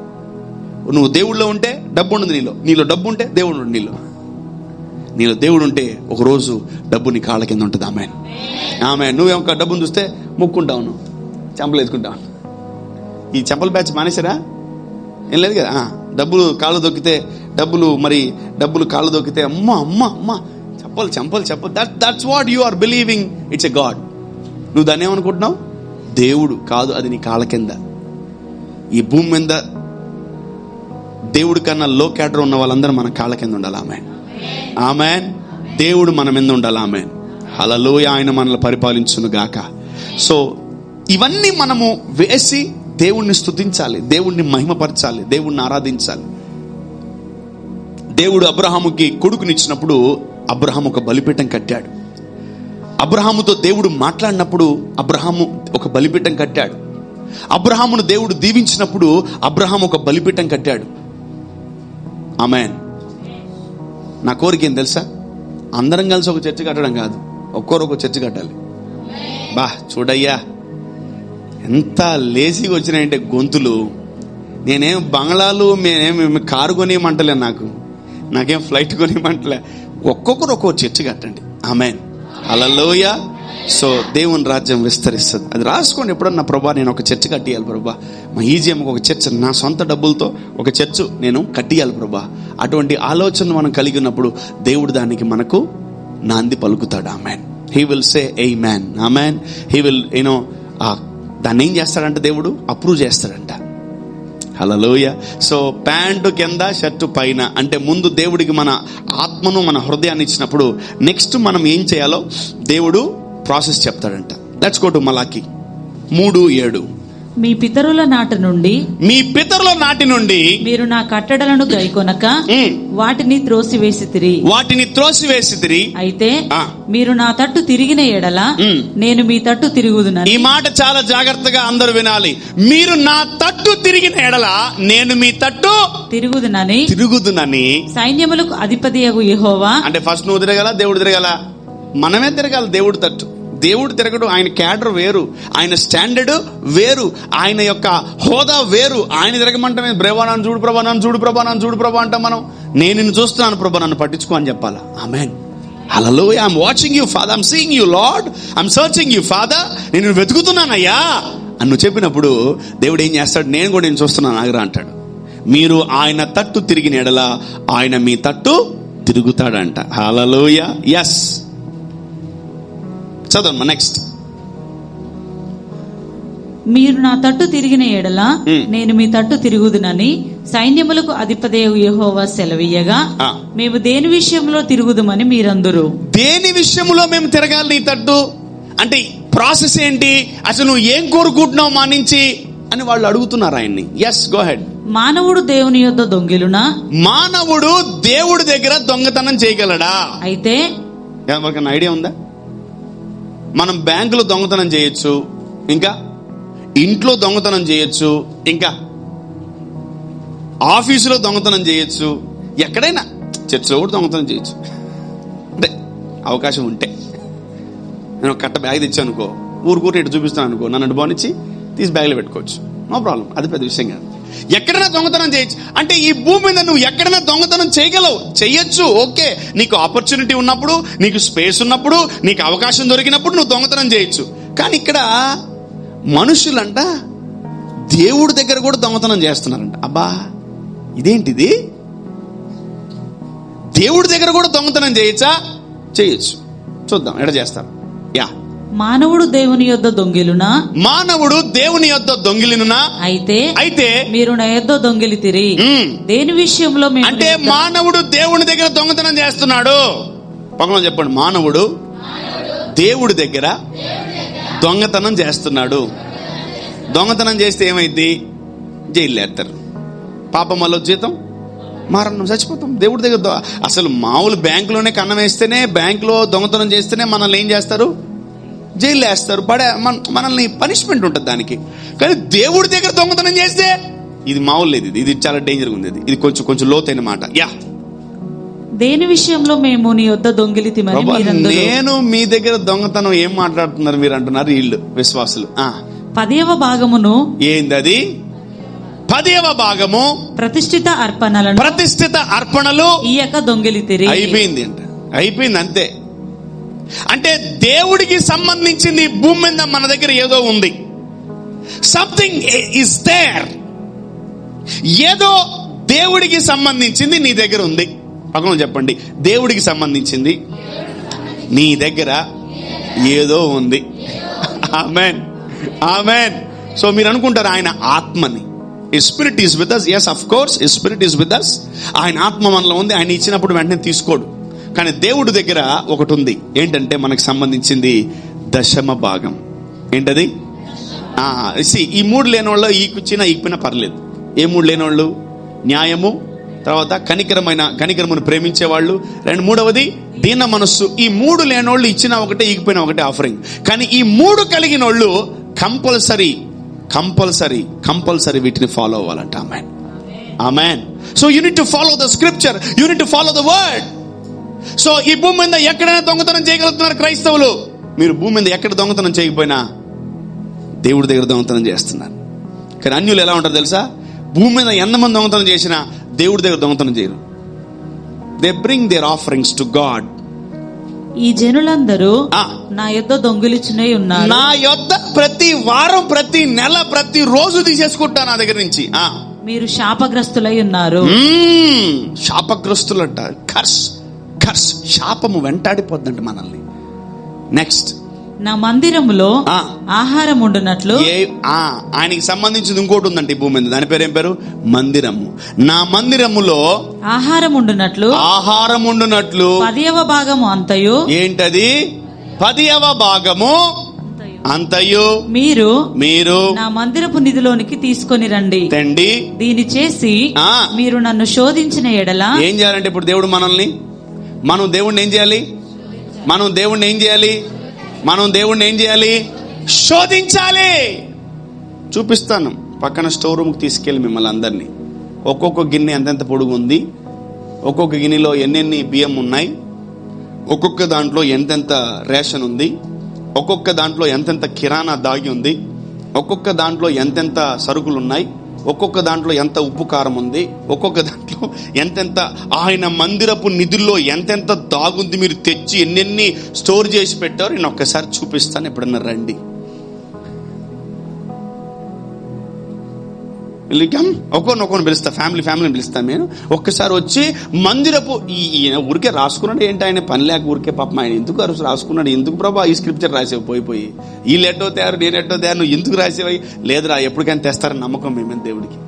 నువ్వు దేవుడిలో ఉంటే డబ్బు ఉండదు నీలో డబ్బు ఉంటే దేవుడు ఉండదు నీలో దేవుడు ఉంటే ఒకరోజు డబ్బు నీ కాళ్ళ కింద ఉంటుంది. ఆమె నువ్వేమో డబ్బును చూస్తే ముక్కుంటావు, నువ్వు చెంపలు వేసుకుంటావు. ఈ చెంపల బ్యాచ్ మానేశారా? ఏం లేదు కదా. డబ్బులు కాళ్ళు దొక్కితే డబ్బులు కాళ్ళు దొక్కితే అమ్మ చెప్పలు. That's what you are believing. It's a God. నువ్వు దాన్ని ఏమనుకుంటున్నావు? దేవుడు కాదు, అది నీ కాళ్ళ కింద. ఈ భూమి మీద దేవుడి కన్నా లో క్యాటర్ ఉన్న వాళ్ళందరూ మన కాళ్ళ కింద ఉండాలి. ఆమెన్. దేవుడు మన మీద ఉండాలి. ఆమెన్. హల్లెలూయా. ఆయన మనల్ని పరిపాలించును గాక. సో ఇవన్నీ మనము వేసి దేవుణ్ణి స్తుతించాలి, దేవుణ్ణి మహిమపరచాలి, దేవుణ్ణి ఆరాధించాలి. దేవుడు అబ్రహాముకి కొడుకునిచ్చినప్పుడు అబ్రహాము ఒక బలిపీఠం కట్టాడు. అబ్రహాముతో దేవుడు మాట్లాడినప్పుడు అబ్రహాము ఒక బలిపీఠం కట్టాడు. అబ్రహామును దేవుడు దీవించినప్పుడు అబ్రహాము ఒక బలిపీఠం కట్టాడు. ఆమేన్. నా కోరిక ఏం తెలుసా? అందరం కలిసి ఒక చర్చ్ కట్టడం కాదు, ఒక్కొక్క చర్చ్ కట్టాలి. బా చూడయ్యా ఎంత లేజీగా వచ్చినాయంటే గొంతులు. నేనేం బంగ్లాలు మేనేమి కారు కొనియమంటలే, నాకేం ఫ్లైట్ కొనియమంటలే. ఒక్కొక్కరు ఒక్కొక్క చర్చ్ కట్టండి. ఆమేన్. హల్లెలూయా. సో దేవుని రాజ్యం విస్తరిస్తుంది. అది రాసుకోండి ఎప్పుడన్నా. ప్రభా నేను ఒక చర్చ్ కట్టియాలి ప్రభా, మా ఈజీఎంకి ఒక చర్చ్, నా సొంత డబ్బులతో ఒక చర్చ్ నేను కట్టియాలి ప్రభా. అటువంటి ఆలోచన మనం కలిగి ఉన్నప్పుడు దేవుడు దానికి మనకు నాంది పలుకుతాడు. Amen. He will say amen. Amen. He will దాన్ని ఏం చేస్తాడంటే దేవుడు అప్రూవ్ చేస్తాడంట. హల్లెలూయా. సో ప్యాంటు కింద షర్టు పైన అంటే ముందు దేవుడికి మన ఆత్మను మన హృదయాన్ని ఇచ్చినప్పుడు నెక్స్ట్ మనం ఏం చేయాలో దేవుడు ప్రాసెస్ చెప్తాడంట. లెట్స్ గో టు మలాకి 3:7. మీ పితరుల నాటి నుండి మీరు నా కట్టడలను గైకొనక వాటిని త్రోసివేసితిరి. అయితే మీరు నా తట్టు తిరిగిన ఎడల నేను మీ తట్టు తిరుగుదునని. ఈ మాట చాలా జాగ్రత్తగా అందరూ వినాలి. మీరు నా తట్టు తిరిగిన ఎడల నేను మీ తట్టు తిరుగుదునని సైన్యములకు అధిపతియగు యెహోవా. అంటే ఫస్ట్ నువ్వు తిరగాల, దేవుడు తిరగాల? మనమే తిరగాలి దేవుడి తట్టు. దేవుడు తిరగడు. ఆయన క్యాడర్ వేరు, ఆయన స్టాండర్డ్ వేరు, ఆయన యొక్క హోదా వేరు. ఆయన తిరగమంటే బ్రేవా నన్ను చూడు ప్రభా అంటాం మనం. నేను నిన్ను చూస్తున్నాను ప్రభా, నన్ను పట్టించుకో అని చెప్పాలా. ఆమేన్. హల్లెలూయా. I'm watching you father, I'm seeing you lord, I'm searching you father. నేను వెతుకుతున్నానయ్యా అని నువ్వు చెప్పినప్పుడు దేవుడు ఏం చేస్తాడు? నేను కూడా నేను చూస్తున్నాను ఆగరా అంటాడు. మీరు ఆయన తట్టు తిరిగిన ఎడల ఆయన మీ తట్టు తిరుగుతాడంట. హల్లెలూయా. ఎస్. చదవమ్మా నెక్స్ట్. మీరు నా తట్టు తిరిగిన ఎడల నేను మీ తట్టు తిరుగుదునని సైన్యములకు అధిపతియగు యెహోవా సెలవీయగా మేము దేని విషయంలో తిరుగుదుమని మీరందరూ. దేని విషయంలో మేము తిరగాలి నీ తట్టు అంటే ప్రాసెస్ ఏంటి? అసలు నువ్వు ఏం కోరుకుంటున్నావు మా నుంచి అని వాళ్ళు అడుగుతున్నారు ఆయన్ని. Yes, go ahead. మానవుడు దేవుని యొద్ద దొంగిలునా? మానవుడు దేవుడి దగ్గర దొంగతనం చేయగలడా? అయితే ఎవరికైనా ఐడియా ఉందా? మనం బ్యాంకులో దొంగతనం చేయొచ్చు, ఇంకా ఇంట్లో దొంగతనం చేయొచ్చు, ఇంకా ఆఫీసులో దొంగతనం చేయొచ్చు, ఎక్కడైనా చర్చిలో కూడా దొంగతనం చేయొచ్చు. అంటే అవకాశం ఉంటే. నేను కట్ట బ్యాగ్ తెచ్చాను అనుకో, ఊరుకూరు ఇటు చూపిస్తాను అనుకో, నన్ను అనుభవానిచ్చి తీసి బ్యాగ్లో పెట్టుకోవచ్చు, నో ప్రాబ్లం. అది పెద్ద విషయం కాదు. ఎక్కడైనా దొంగతనం చేయొచ్చు. అంటే ఈ భూమి మీద నువ్వు ఎక్కడైనా దొంగతనం చేయగలవు, చెయ్యొచ్చు. ఓకే, నీకు ఆపర్చునిటీ ఉన్నప్పుడు, నీకు స్పేస్ ఉన్నప్పుడు, నీకు అవకాశం దొరికినప్పుడు నువ్వు దొంగతనం చేయొచ్చు. కానీ ఇక్కడ మనుషులంట దేవుడి దగ్గర కూడా దొంగతనం చేస్తున్నారంట. అబ్బా, ఇదేంటిది? దేవుడి దగ్గర కూడా దొంగతనం చేయొచ్చా? చేయొచ్చు. చూద్దాం ఎక్కడ చేస్తారు. మానవుడు దేవుని యొద్ద దొంగిలునా, మానవుడు దేవుని యొద్ద దొంగిలినునా, అయితే మీరు నా యొద్ద దొంగిలితిరి. దేని విషయంలో? అంటే మానవుడు దేవుని దగ్గర దొంగతనం చేస్తున్నాడు. పక్కన చెప్పండి, మానవుడు దేవుడి దగ్గర దొంగతనం చేస్తున్నాడు. దొంగతనం చేస్తే ఏమైంది? జైలు వేస్తారు. పాపం వల్ల జీతం మరణం, చచ్చిపోతాం. దేవుడి దగ్గర అసలు మామూలు బ్యాంకులోనే కన్నం వేస్తేనే, బ్యాంకులో దొంగతనం చేస్తేనే మనల్ని ఏం చేస్తారు? జైలు వేస్తారు. మనల్ని పనిష్మెంట్ ఉంటుంది దానికి. కానీ దేవుడి దగ్గర దొంగతనం చేస్తే ఇది మామూలు లేదు. ఇది చాలా డేంజర్ ఉంది. ఇది కొంచెం లోతైన మాట. దేని విషయంలో మేము నీ యొద్ద దొంగిలితిమని మీరందరూ. నేను మీ దగ్గర దొంగతనం ఏం మాట్లాడుతున్నారు మీరు అంటున్నారు వీళ్ళు విశ్వాసులు. 10వ భాగమును. ఏందది? 10వ భాగము ప్రతిష్ఠిత అర్పణలు ఇయ్యక దొంగిలితిరి. అయిపోయింది అంట, అయిపోయింది అంతే. అంటే దేవుడికి సంబంధించింది భూమి మీద మన దగ్గర ఏదో ఉంది. Something is there. ఏదో దేవుడికి సంబంధించింది నీ దగ్గర ఉంది. పక్కన చెప్పండి, దేవుడికి సంబంధించింది నీ దగ్గర ఏదో ఉంది. ఆమేన్, ఆమేన్. సో మీరు అనుకుంటారు ఆయన ఆత్మని, spirit is with us. yes, of course, spirit is with us. ఆయన ఆత్మ మనలో ఉంది. ఆయన ఇచ్చినప్పుడు వెంటనే తీసుకోడు. కానీ దేవుడి దగ్గర ఒకటి ఉంది. ఏంటంటే మనకు సంబంధించింది దశమ భాగం. ఏంటది? ఈ 3 లేనోళ్ళు ఈకపోయినా పర్లేదు. ఏ 3 లేనోళ్ళు? న్యాయము, తర్వాత కనికరమును ప్రేమించేవాళ్ళు, 2 దీన మనస్సు. ఈ 3 లేనోళ్ళు ఇచ్చినా ఒకటే, ఈగిపోయినా ఒకటే ఆఫరింగ్. కానీ ఈ 3 కలిగిన వాళ్ళు కంపల్సరీ వీటిని ఫాలో అవ్వాలంట. ఆమేన్, ఆమేన్. So you need to follow the scripture, you need to follow the word. So ఈ భూమి మీద ఎక్కడైనా దొంగతనం చేయగలుగుతున్నారు క్రైస్తవులు. మీరు భూమి మీద ఎక్కడ దొంగతనం చేయకపోయినా దేవుడి దగ్గర దొంగతనం చేస్తున్నారు. కానీ అన్యులు ఎలా ఉంటారు తెలుసా? భూమి మీద ఎంతమంది దొంగతనం చేసినా దేవుడి దగ్గర దొంగతనం చేయరు. They bring there offerings to God. ఈ జనులందరూ నా యొద్ద దొంగిలిచునే ఉన్నారు. నా యొద్ద ప్రతి వారం, ప్రతి నెల, ప్రతి రోజు తీసేసుకుంటా నా దగ్గర నుంచి. మీరు శాపగ్రస్తులై ఉన్నారు. శాపగ్రస్తులంట. కర్స్, శాపము వెంటాడిపోద్దంట మనల్ని. నెక్స్ట్, నా మందిరములో ఆహారం ఉండునట్లు. ఆయనకి సంబంధించింది ఇంకోటి ఉందంటే ఈ భూమి మీద. దాని పేరు ఏం పేరు? మందిరము. నా మందిరములో ఆహారం ఉండునట్లు 10వ భాగము అంతయు. ఏంటది? 10వ భాగము అంతయు మీరు నా మందిరపు నిధిలోనికి తీసుకొని రండి. దీని చేసి మీరు నన్ను శోధించిన ఎడల. ఏం చేయాలంటే ఇప్పుడు మనం దేవుడిని ఏం చేయాలి? శోధించాలి. చూపిస్తాను. పక్కన స్టోర్ రూమ్కి తీసుకెళ్ళి మిమ్మల్ని అందరినీ. ఒక్కొక్క గిన్నె ఎంతెంత పొడుగు ఉంది, ఒక్కొక్క గిన్నెలో ఎన్నెన్ని బియ్యం ఉన్నాయి, ఒక్కొక్క దాంట్లో ఎంతెంత రేషన్ ఉంది, ఒక్కొక్క దాంట్లో ఎంతెంత కిరాణా దాగి ఉంది, ఒక్కొక్క దాంట్లో ఎంతెంత సరుకులు ఉన్నాయి, ఒక్కొక్క దాంట్లో ఎంత ఉప్పు కారం ఉంది, ఒక్కొక్క దాంట్లో ఎంతెంత ఆయన మందిరపు నిధుల్లో ఎంతెంత దాగుంది, మీరు తెచ్చి ఎన్నెన్ని స్టోర్ చేసి పెట్టారు. నేను ఒక్కసారి చూపిస్తాను, ఎప్పుడన్నా రండి. ఒక్కొక్కరిని పిలుస్తా, ఫ్యామిలీని పిలుస్తాను నేను. ఒక్కసారి వచ్చి మందిరపు ఈయన ఊరికే రాసుకున్నాడు ఏంటి? ఆయన పని లేక ఊరికే పాపం ఆయన ఎందుకు రాసుకున్నాడు? ఎందుకు ప్రభా ఈ స్క్రిప్చర్ రాసేవి పోయి వీళ్ళు ఎట్టో తయారు, నేను ఎట్టో తయారు, నువ్వు ఎందుకు రాసేవి? లేదురా, ఎప్పటికైనా తెస్తారని నమ్మకం మీ మీద దేవుడికి.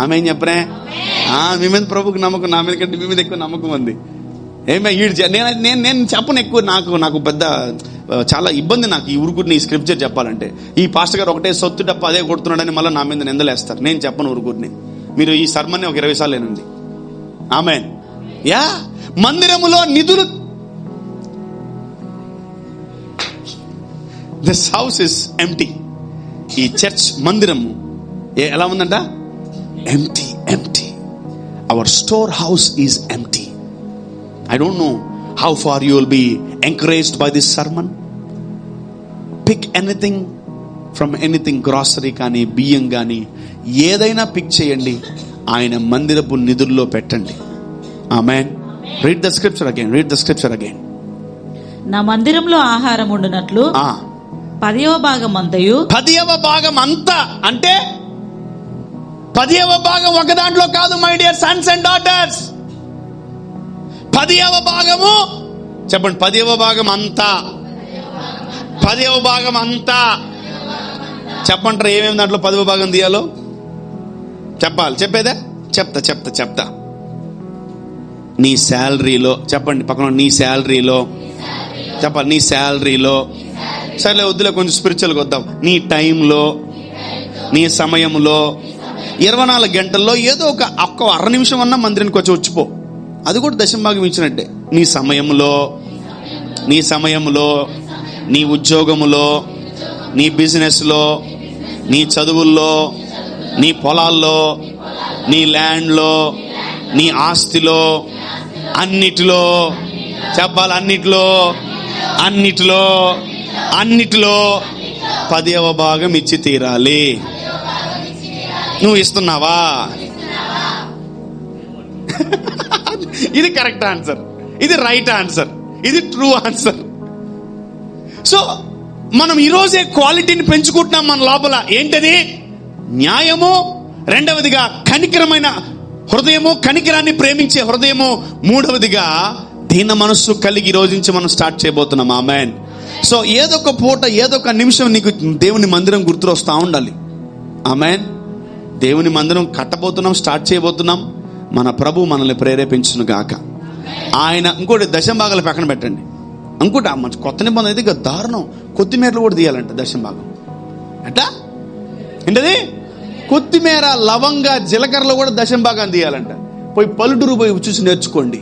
ఆమె ఏం చెప్పరే? మీ మీద ప్రభుకి నమ్మకం, నా మీద కంటే మీ మీద ఎక్కువ నమ్మకం ఉంది. ఏమే నేను చెప్పను ఎక్కువ. నాకు పెద్ద చాలా ఇబ్బంది నాకు ఈ ఊరుకుని ఈ స్క్రిప్చర్ చెప్పాలంటే. ఈ పాస్టర్ గారు ఒకటే సొత్తు డప్ప అదే కొడుతున్నాడని మళ్ళీ నా మీద నిందలేస్తారు. నేను చెప్పను ఊరుకుని. మీరు ఈ సర్మన్ని ఒక 20 సార్లు ఏనండి. ఆమేన్. మందిరములో నిధులు. This house is empty. ఈ చర్చ్ మందిరము ఎలా ఉందంట? Empty. Our store house is empty. I don't know how far you will be encouraged by this sermon. Pick anything from anything, grocery కానీ బియ్యం కానీ ఏదైనా పిక్ చేయండి, ఆయన మందిరపు నిధుల్లో పెట్టండి. ఆమేన్. Read the scripture again. నా మందిరంలో ఆహారం ఉండునట్లు 10వ భాగం అంతయు. 10వ భాగం అంతా అంటే 10వ భాగం ఒక దాంట్లో కాదు my dear Sons and daughters. 10వ భాగము చెప్పండి. 10వ భాగం అంతా. 10వ భాగం అంతా చెప్పంటారా? ఏమేమి దాంట్లో 10వ భాగం తీయాలో చెప్పాలి. చెప్పేదా? చెప్తా. నీ శాలరీలో చెప్పండి. పక్కన నీ శాలరీలో చెప్పాలి. నీ శాలరీలో సరే వద్దులే, కొంచెం స్పిరిచువల్గా వద్దాం. నీ టైంలో, నీ సమయంలో 24 గంటల్లో ఏదో ఒక అర నిమిషం అన్నా మందిరానికి వచ్చి వచ్చిపో. అది కూడా దశంభాగం ఇచ్చినట్టే. నీ సమయంలో, నీ ఉద్యోగములో, నీ బిజినెస్లో, నీ చదువుల్లో, నీ పొలాల్లో, నీ ల్యాండ్లో, నీ ఆస్తిలో, అన్నిటిలో చెప్పాలి. అన్నిటిలో 10వ భాగం ఇచ్చి తీరాలి. నువ్వు ఇస్తున్నావా? ఇది కరెక్ట్ ఆన్సర్, ఇది రైట్ ఆన్సర్, ఇది ట్రూ ఆన్సర్. సో మనం ఈరోజే క్వాలిటీని పెంచుకుంటున్నాం మన లోపల. ఏంటది? న్యాయము, రెండవదిగా కనికరమైన హృదయము, కనికరాన్ని ప్రేమించే హృదయము, మూడవదిగా దీన మనస్సు కలిగి ఈ రోజు నుంచి మనం స్టార్ట్ చేయబోతున్నాం. ఆమేన్. సో ఏదో ఒక పూట, ఏదో ఒక నిమిషం నీకు దేవుని మందిరం గుర్తు వస్తూ ఉండాలి. ఆమేన్. దేవుని మందిరం కట్టబోతున్నాం, స్టార్ట్ చేయబోతున్నాం. మన ప్రభు మనల్ని ప్రేరేపించును గాక. ఆయన ఇంకోటి దశంభాగాలు పక్కన పెట్టండి. ఇంకోటి మంచి కొత్త నిబంధన అయితే ఇక దారుణం, కొత్తిమీరలు కూడా తీయాలంట దశంభాగం. అట్లా ఏంటది? కొత్తిమీర, లవంగ, జీలకర్రలో కూడా దశంభాగాన్ని తీయాలంట. పోయి పల్లెటూరు పోయి చూసి నేర్చుకోండి.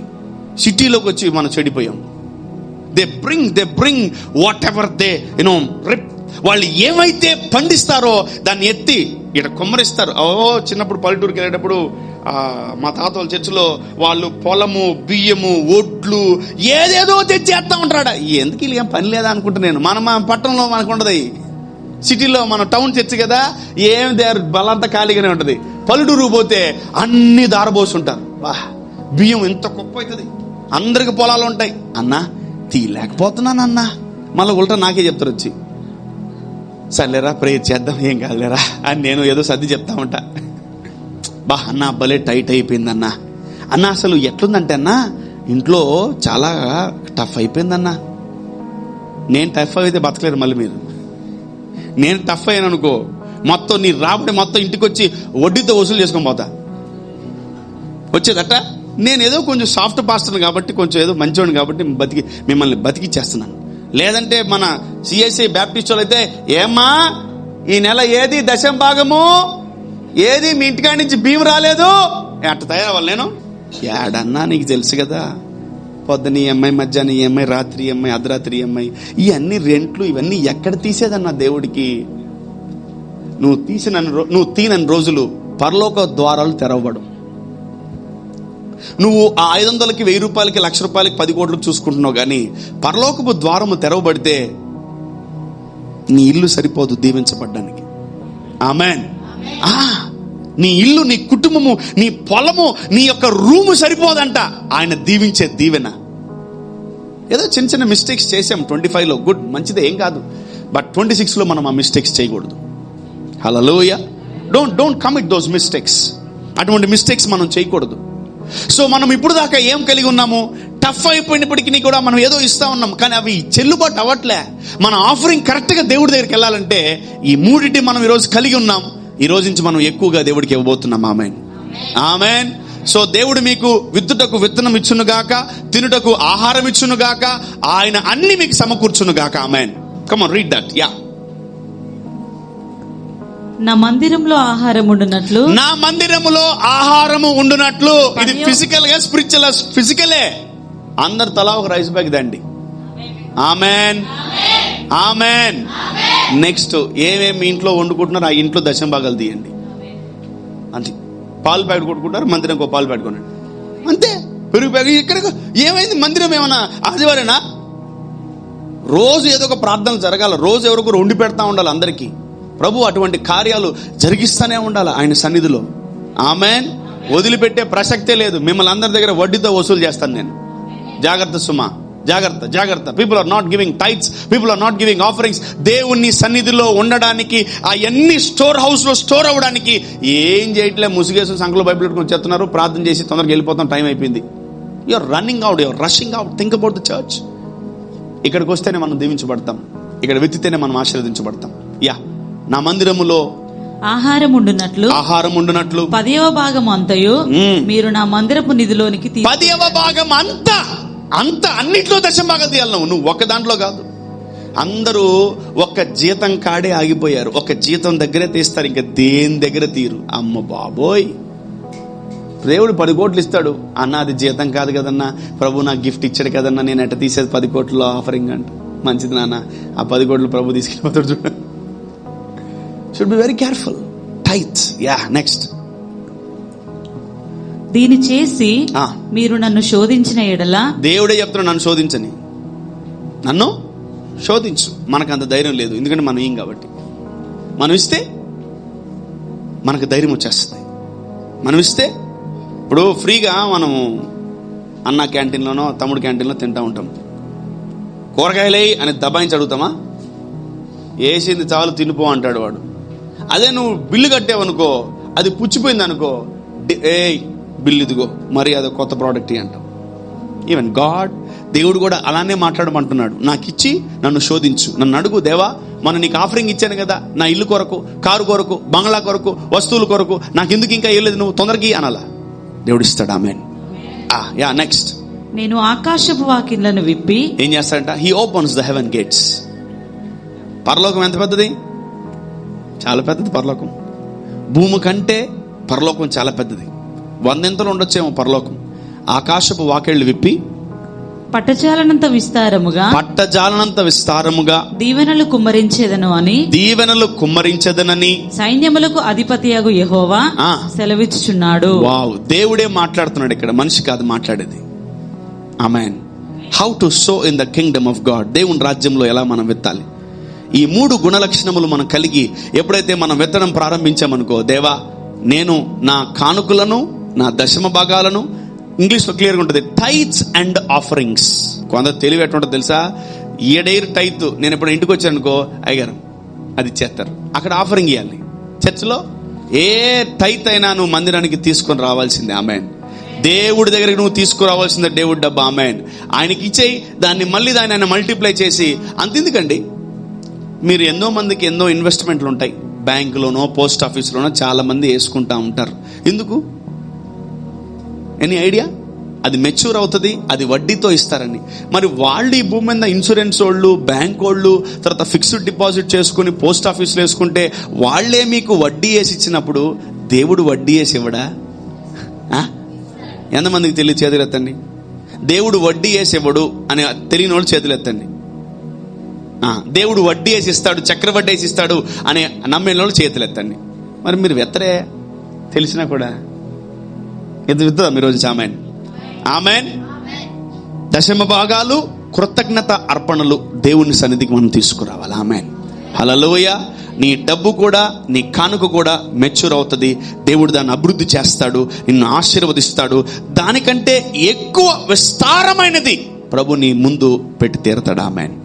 సిటీలోకి వచ్చి మనం చెడిపోయాం. They bring whatever they వాళ్ళు ఏమైతే పండిస్తారో దాన్ని ఎత్తి ఇక్కడ కొమ్మరిస్తారు. చిన్నప్పుడు పల్లెటూరుకి వెళ్ళేటప్పుడు మా తాత వాళ్ళ చర్చిలో వాళ్ళు పొలము, బియ్యము, ఒడ్లు ఏదేదో తెచ్చేస్తా ఉంటాడా. ఎందుకు ఇలా ఏం పని లేదా అనుకుంటా నేను. మన పట్టణంలో మనకు ఉండదు. సిటీలో మన టౌన్ చర్చి కదా, ఏం బలంతా ఖాళీగానే ఉంటది. పల్లెటూరు పోతే అన్ని దారబోసి ఉంటారు. బియ్యం ఎంత గొప్ప అవుతుంది. అందరికి పొలాలు ఉంటాయి. అన్నా తీయలేకపోతున్నాను అన్నా. మళ్ళీ ఉల్టా నాకే చెప్తారు వచ్చి, సర్లేరా ప్రేయర్ చేద్దాం, ఏం కాదులేరా అని నేను ఏదో సర్ది చెప్తా ఉంటా. అన్నా భలే టైట్ అయిపోయిందన్నా. అన్నా అసలు ఎట్లుందంటే అన్నా ఇంట్లో చాలా టఫ్ అయిపోయిందన్నా. నేను టఫ్ అయితే బతకలేరు. మళ్ళీ మీరు నేను టఫ్ అయ్యాను అనుకో, మొత్తం నీ రాబడి మొత్తం ఇంటికి వచ్చి వడ్డీతో వసూలు చేసుకొని పోతా. వచ్చేదట. నేను ఏదో కొంచెం సాఫ్ట్ పాస్టర్ కాబట్టి, కొంచెం ఏదో మంచివాడిని కాబట్టి మిమ్మల్ని బతికిచ్చేస్తున్నాను. లేదంటే మన సిఎస్ఐ బ్యాప్టిస్ట్ వాళ్ళు అయితే, ఏమ్మా ఈ నెల ఏది దశంభాగము, ఏది మీ ఇంటికాడి నుంచి బియ్యం రాలేదు, అట్ట తయారవ్వాలి. నేను ఏడన్నా నీకు తెలుసు కదా, పొద్దున ఈఎంఐ, మధ్యాహ్నం ఈఎంఐ, రాత్రి ఈఎంఐ, అర్ధరాత్రి ఈఎంఐ, ఇవన్నీ రెంట్లు, ఇవన్నీ ఎక్కడ తీసేదన్నా దేవుడికి. నువ్వు తీనని రోజులు పరలోక ద్వారాలు తెరవబడు. నువ్వు ఆ 500కి, 1000 రూపాయలకి, 1,00,000 రూపాయలకి, 10 కోట్లకు చూసుకుంటున్నావు. కానీ పరలోకపు ద్వారము తెరవబడితే నీ ఇల్లు సరిపోదు దీవించబడ్డానికి. ఆమేన్. నీ ఇల్లు, నీ కుటుంబము, నీ పొలము, నీ యొక్క రూము సరిపోదంట ఆయన దీవించే దీవెన. ఏదో చిన్న చిన్న మిస్టేక్స్ చేసాం 25లో, గుడ్, మంచిదే, ఏం కాదు. బట్ 26లో మనం ఆ మిస్టేక్స్ చేయకూడదు. హల్లెలూయా. Don't commit those mistakes. అటువంటి మిస్టేక్స్ మనం చేయకూడదు. సో మనం ఇప్పుడు దాకా ఏం కలిగి ఉన్నాము? టఫ్ అయిపోయినప్పటికీ కూడా మనం ఏదో ఇస్తా ఉన్నాం, కానీ అవి చెల్లుబాటు అవ్వట్లే. మన ఆఫరింగ్ కరెక్ట్ గా దేవుడి దగ్గరికి వెళ్ళాలంటే ఈ మూడింటి మనం ఈరోజు కలిగి ఉన్నాం. ఈ రోజు నుంచి మనం ఎక్కువగా దేవుడికి ఇవ్వబోతున్నాం. ఆమేన్, ఆమేన్. సో దేవుడు మీకు విత్తుటకు విత్తనం ఇచ్చును గాక, తినుటకు ఆహారం ఇచ్చును గాక, ఆయన అన్ని మీకు సమకూర్చును గాక. ఆమేన్. Come on, read that. Yeah. నా మందిరంలో ఆహారం ఉండునట్లు, నా మందిరములో ఆహారము ఉండునట్లు. ఇది ఫిజికల్ గా, స్పిరిచువల్. ఫిజికలే. అందరు తలా ఒక రైస్ బ్యాగ్ దండి. ఆమేన్, ఆమేన్. నెక్స్ట్ ఏమేమి ఇంట్లో వండుకుంటున్నారు ఆ ఇంట్లో దశమ భాగాలు తీయండి. అంతే. పాలు ప్యాకెట్ కొట్టుకుంటారు, మందిరం పాలు ప్యాకెట్ కొనండి, అంతే. పెరుగు ప్యాకెట్ ఇక్కడ ఏమైంది? మందిరం ఏమన్నా ఆదివారేనా? రోజు ఏదో ఒక ప్రార్థన జరగాల, రోజు ఎవరికొకరు వండి పెడతా ఉండాలి అందరికీ. ప్రభు అటువంటి కార్యాలు జరిగిస్తూనే ఉండాలి ఆయన సన్నిధిలో. ఆమేన్. వదిలిపెట్టే ప్రసక్తే లేదు. మిమ్మల్ని అందరి దగ్గర వడ్డీతో వసూలు చేస్తాను నేను. జాగ్రత్త సుమా, జాగ్రత్త జాగ్రత్త. People are not giving tithes, people are not giving offerings. దేవుని సన్నిధిలో ఉండడానికి, ఆ ఎన్ని స్టోర్ హౌస్ లో స్టోర్ అవ్వడానికి ఏం చేయట్లే. ముసుగేసిన సంఖ్యలో బైబిల్ పెట్టుకుని చెప్తున్నారు, ప్రార్థన చేసి తొందరగా వెళ్ళిపోతాం, టైం అయిపోయింది. You're running out, you're rushing out. Think about the church. ఇక్కడికి వస్తేనే మనం దీవించబడతాం, ఇక్కడ వెతితేనే మనం ఆశీర్వదించబడతాం. యా, నా మందిరములో ఆహారం ఉండునట్లు 10వ భాగం అంతయు మీరు నా మందిరపు నిధిలోనికి 10వ భాగం అంతా అన్నిట్లో దశమ భాగాలు తీయాలి. నువ్వు ఒక్క దాంట్లో కాదు. అందరూ ఒక్క జీతం కాడే ఆగిపోయారు. ఒక జీతం దగ్గరే తీస్తారు, ఇంకా దేని దగ్గర తీరు. అమ్మ బాబోయ్, దేవుడు 10 కోట్లు ఇస్తాడు అన్న, అది జీతం కాదు కదన్నా, ప్రభు నాకు గిఫ్ట్ ఇచ్చాడు కదన్నా, నేను ఎట్ట తీసేది 10 కోట్ల ఆఫరింగ్ అంట. మంచిది నాన్న, ఆ 10 కోట్లు ప్రభు తీసుకెళ్ళిపోతాడు చూడ. Should be very careful. Tights. Yeah, next. దీని చేసి మీరు నన్ను శోధించిన ఎడల, దేవుడే చెప్తున్నాడు నన్ను శోధించని, నన్ను శోధించు. మనకు అంత ధైర్యం లేదు, ఎందుకంటే మనం ఏం కాబట్టి. మనం ఇస్తే మనకు ధైర్యం వచ్చేస్తుంది. మనం ఇస్తే, ఇప్పుడు ఫ్రీగా మనము అన్న క్యాంటీన్లోనో తమ్ముడు క్యాంటీన్లో తింటా ఉంటాం. కూరగాయలే అని దబాయించి అడుగుతామా? వేసింది చాలు తినిపో అంటాడు వాడు. అదే నువ్వు బిల్లు కట్టావనుకో, అది పుచ్చిపోయింది అనుకో, ఏ బిల్లు ఇదిగో, మరి అది కొత్త ప్రోడక్ట్ అంటాం. ఈవెన్ గాడ్, దేవుడు కూడా అలానే మాట్లాడమంటున్నాడు. నాకు ఇచ్చి నన్ను శోధించు, నన్ను అడుగు. దేవా, మనం నీకు ఆఫరింగ్ ఇచ్చాను కదా, నా ఇల్లు కొరకు, కారు కొరకు, బంగ్లా కొరకు, వస్తువుల కొరకు, నాకు ఎందుకు ఇంకా ఇవ్వలేదు, నువ్వు తొందరగా అనాలా. దేవుడు ఇస్తాడు. ఆమేన్. Yeah, next. నేను ఆకాశపు వాకిళ్లను విప్పి ఏం చేస్తాడంట? He opens the heaven gates. పరలోకం ఎంత పెద్దది? చాలా పెద్దది పరలోకం. భూమి కంటే పరలోకం చాలా పెద్దది. 100 ఎంతలు ఉండొచ్చేమో పరలోకం. ఆకాశపు వాకిళ్లు విప్పి పట్టజాలనంత విస్తారముగా దీవెనలు కుమ్మరించెదనని సైన్యములకు అధిపతియగు యెహోవా సెలవిచ్చుచున్నాడు. వావ్, దేవుడే మాట్లాడుతున్నాడు ఇక్కడ, మనిషి కాదు మాట్లాడేది. ఆమేన్. How to sow in the kingdom of God. దేవుని రాజ్యంలో ఎలా మనం విత్తాలి. ఈ 3 గుణలక్షణములు మనం కలిగి ఎప్పుడైతే మనం విత్తనం ప్రారంభించామనుకో, దేవా, నేను నా కానుకలను, నా దశమ భాగాలను, ఇంగ్లీష్ లో క్లియర్గా ఉంటుంది, టైట్స్ అండ్ ఆఫరింగ్స్. కొందరు తెలివి ఎట్లుంటుంది తెలుసా? ఏడైరు టైత్. నేను ఇప్పుడు ఇంటికి వచ్చాను అనుకో, అయ్యారు అది ఇచ్చేస్తారు. అక్కడ ఆఫరింగ్ ఇవ్వాలి. చర్చిలో ఏ టైత్ అయినా నువ్వు మందిరానికి తీసుకొని రావాల్సిందే. ఆమేన్. దేవుడి దగ్గరికి నువ్వు తీసుకురావాల్సిందే. దేవుడి డబ్బా. ఆమేన్. ఆయనకి ఇచ్చేయి, దాన్ని మళ్ళీ ఆయన మల్టిప్లై చేసి. అంతెందుకండి, మీరు ఎన్నో మందికి ఎన్నో ఇన్వెస్ట్మెంట్లు ఉంటాయి, బ్యాంకులోనో పోస్ట్ ఆఫీస్లోనో చాలా మంది వేసుకుంటా ఉంటారు. ఎందుకు? Any idea? అది మెచ్యూర్ అవుతుంది, అది వడ్డీతో ఇస్తారని. మరి వాళ్ళు ఈ భూమి మీద ఇన్సూరెన్స్ వాళ్ళు, బ్యాంక్ వాళ్ళు, తర్వాత ఫిక్స్డ్ డిపాజిట్ చేసుకుని పోస్ట్ ఆఫీస్లో వేసుకుంటే వాళ్లే మీకు వడ్డీ వేసి ఇచ్చినప్పుడు దేవుడు వడ్డీ వేసి ఇవ్వడా? ఎంతమందికి తెలియదు? చేతులు ఎత్తండి. దేవుడు వడ్డీ వేసి ఇవ్వడు అని తెలియని వాళ్ళు చేతులు ఎత్తండి. దేవుడు వడ్డీ వేసి ఇస్తాడు, చక్రవడ్డీ వేసి ఇస్తాడు అని నమ్మిన వాళ్ళు చేతులు ఎత్తండి. మరి మీరు వెత్తరే తెలిసినా కూడా ఎదురుద్దా మీరు రోజు? ఆమేన్. ఆమేన్. దశమ భాగాలు, కృతజ్ఞత అర్పణలు దేవుని సన్నిధికి మనం తీసుకురావాలి. ఆమేన్. హల్లెలూయా. నీ డబ్బు కూడా, నీ కానుక కూడా మెచ్యూర్ అవుతుంది. దేవుడు దాన్ని అభివృద్ధి చేస్తాడు, నిన్ను ఆశీర్వదిస్తాడు. దానికంటే ఎక్కువ విస్తారమైనది ప్రభు నీ ముందు పెట్టి తీరతాడు. ఆమేన్.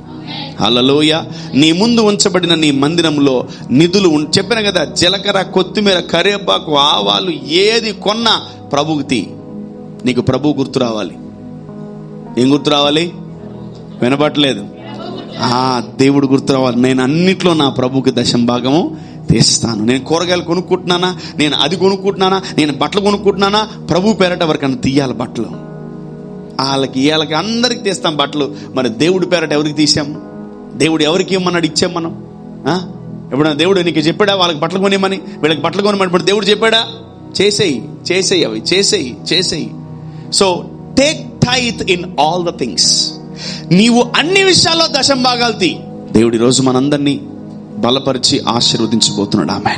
హల్లెలూయా. నీ ముందు ఉంచబడిన నీ మందిరంలో నిధులు చెప్పిన కదా, జీలకర్ర, కొత్తిమీర, కరివేపాకు, ఆవాలు ఏది కొన్నా ప్రభుకి నీకు ప్రభు గుర్తు రావాలి. ఏం గుర్తు రావాలి? వినబట్టలేదు. దేవుడు గుర్తు రావాలి. నేను అన్నిట్లో నా ప్రభుకి దశమ భాగము తీస్తాను. నేను కూరగాయలు కొనుక్కుంటున్నానా, నేను అది కొనుక్కుంటున్నానా, నేను బట్టలు కొనుక్కుంటున్నానా, ప్రభు పేరట ఎవరికన్నా తీయాలి బట్టలు. వీళ్ళకి అందరికి తీస్తాం బట్టలు. మరి దేవుడి పేరట ఎవరికి తీసాం? దేవుడు ఎవరికి ఇమ్మన్నాడు? ఇచ్చాం మనం. ఎప్పుడైనా దేవుడు నీకు చెప్పాడా వాళ్ళకి బట్టలు కొనిమని, వీళ్ళకి బట్టలు కొనిమని దేవుడు చెప్పాడా? చేసేయి అవి చేసేయి. So take tithe in all the things. నీవు అన్ని విషయాల్లో దశమ భాగాలు తీ. దేవుడి రోజు మనందరినీ బలపరిచి ఆశీర్వదించబోతున్నాడు. ఆమె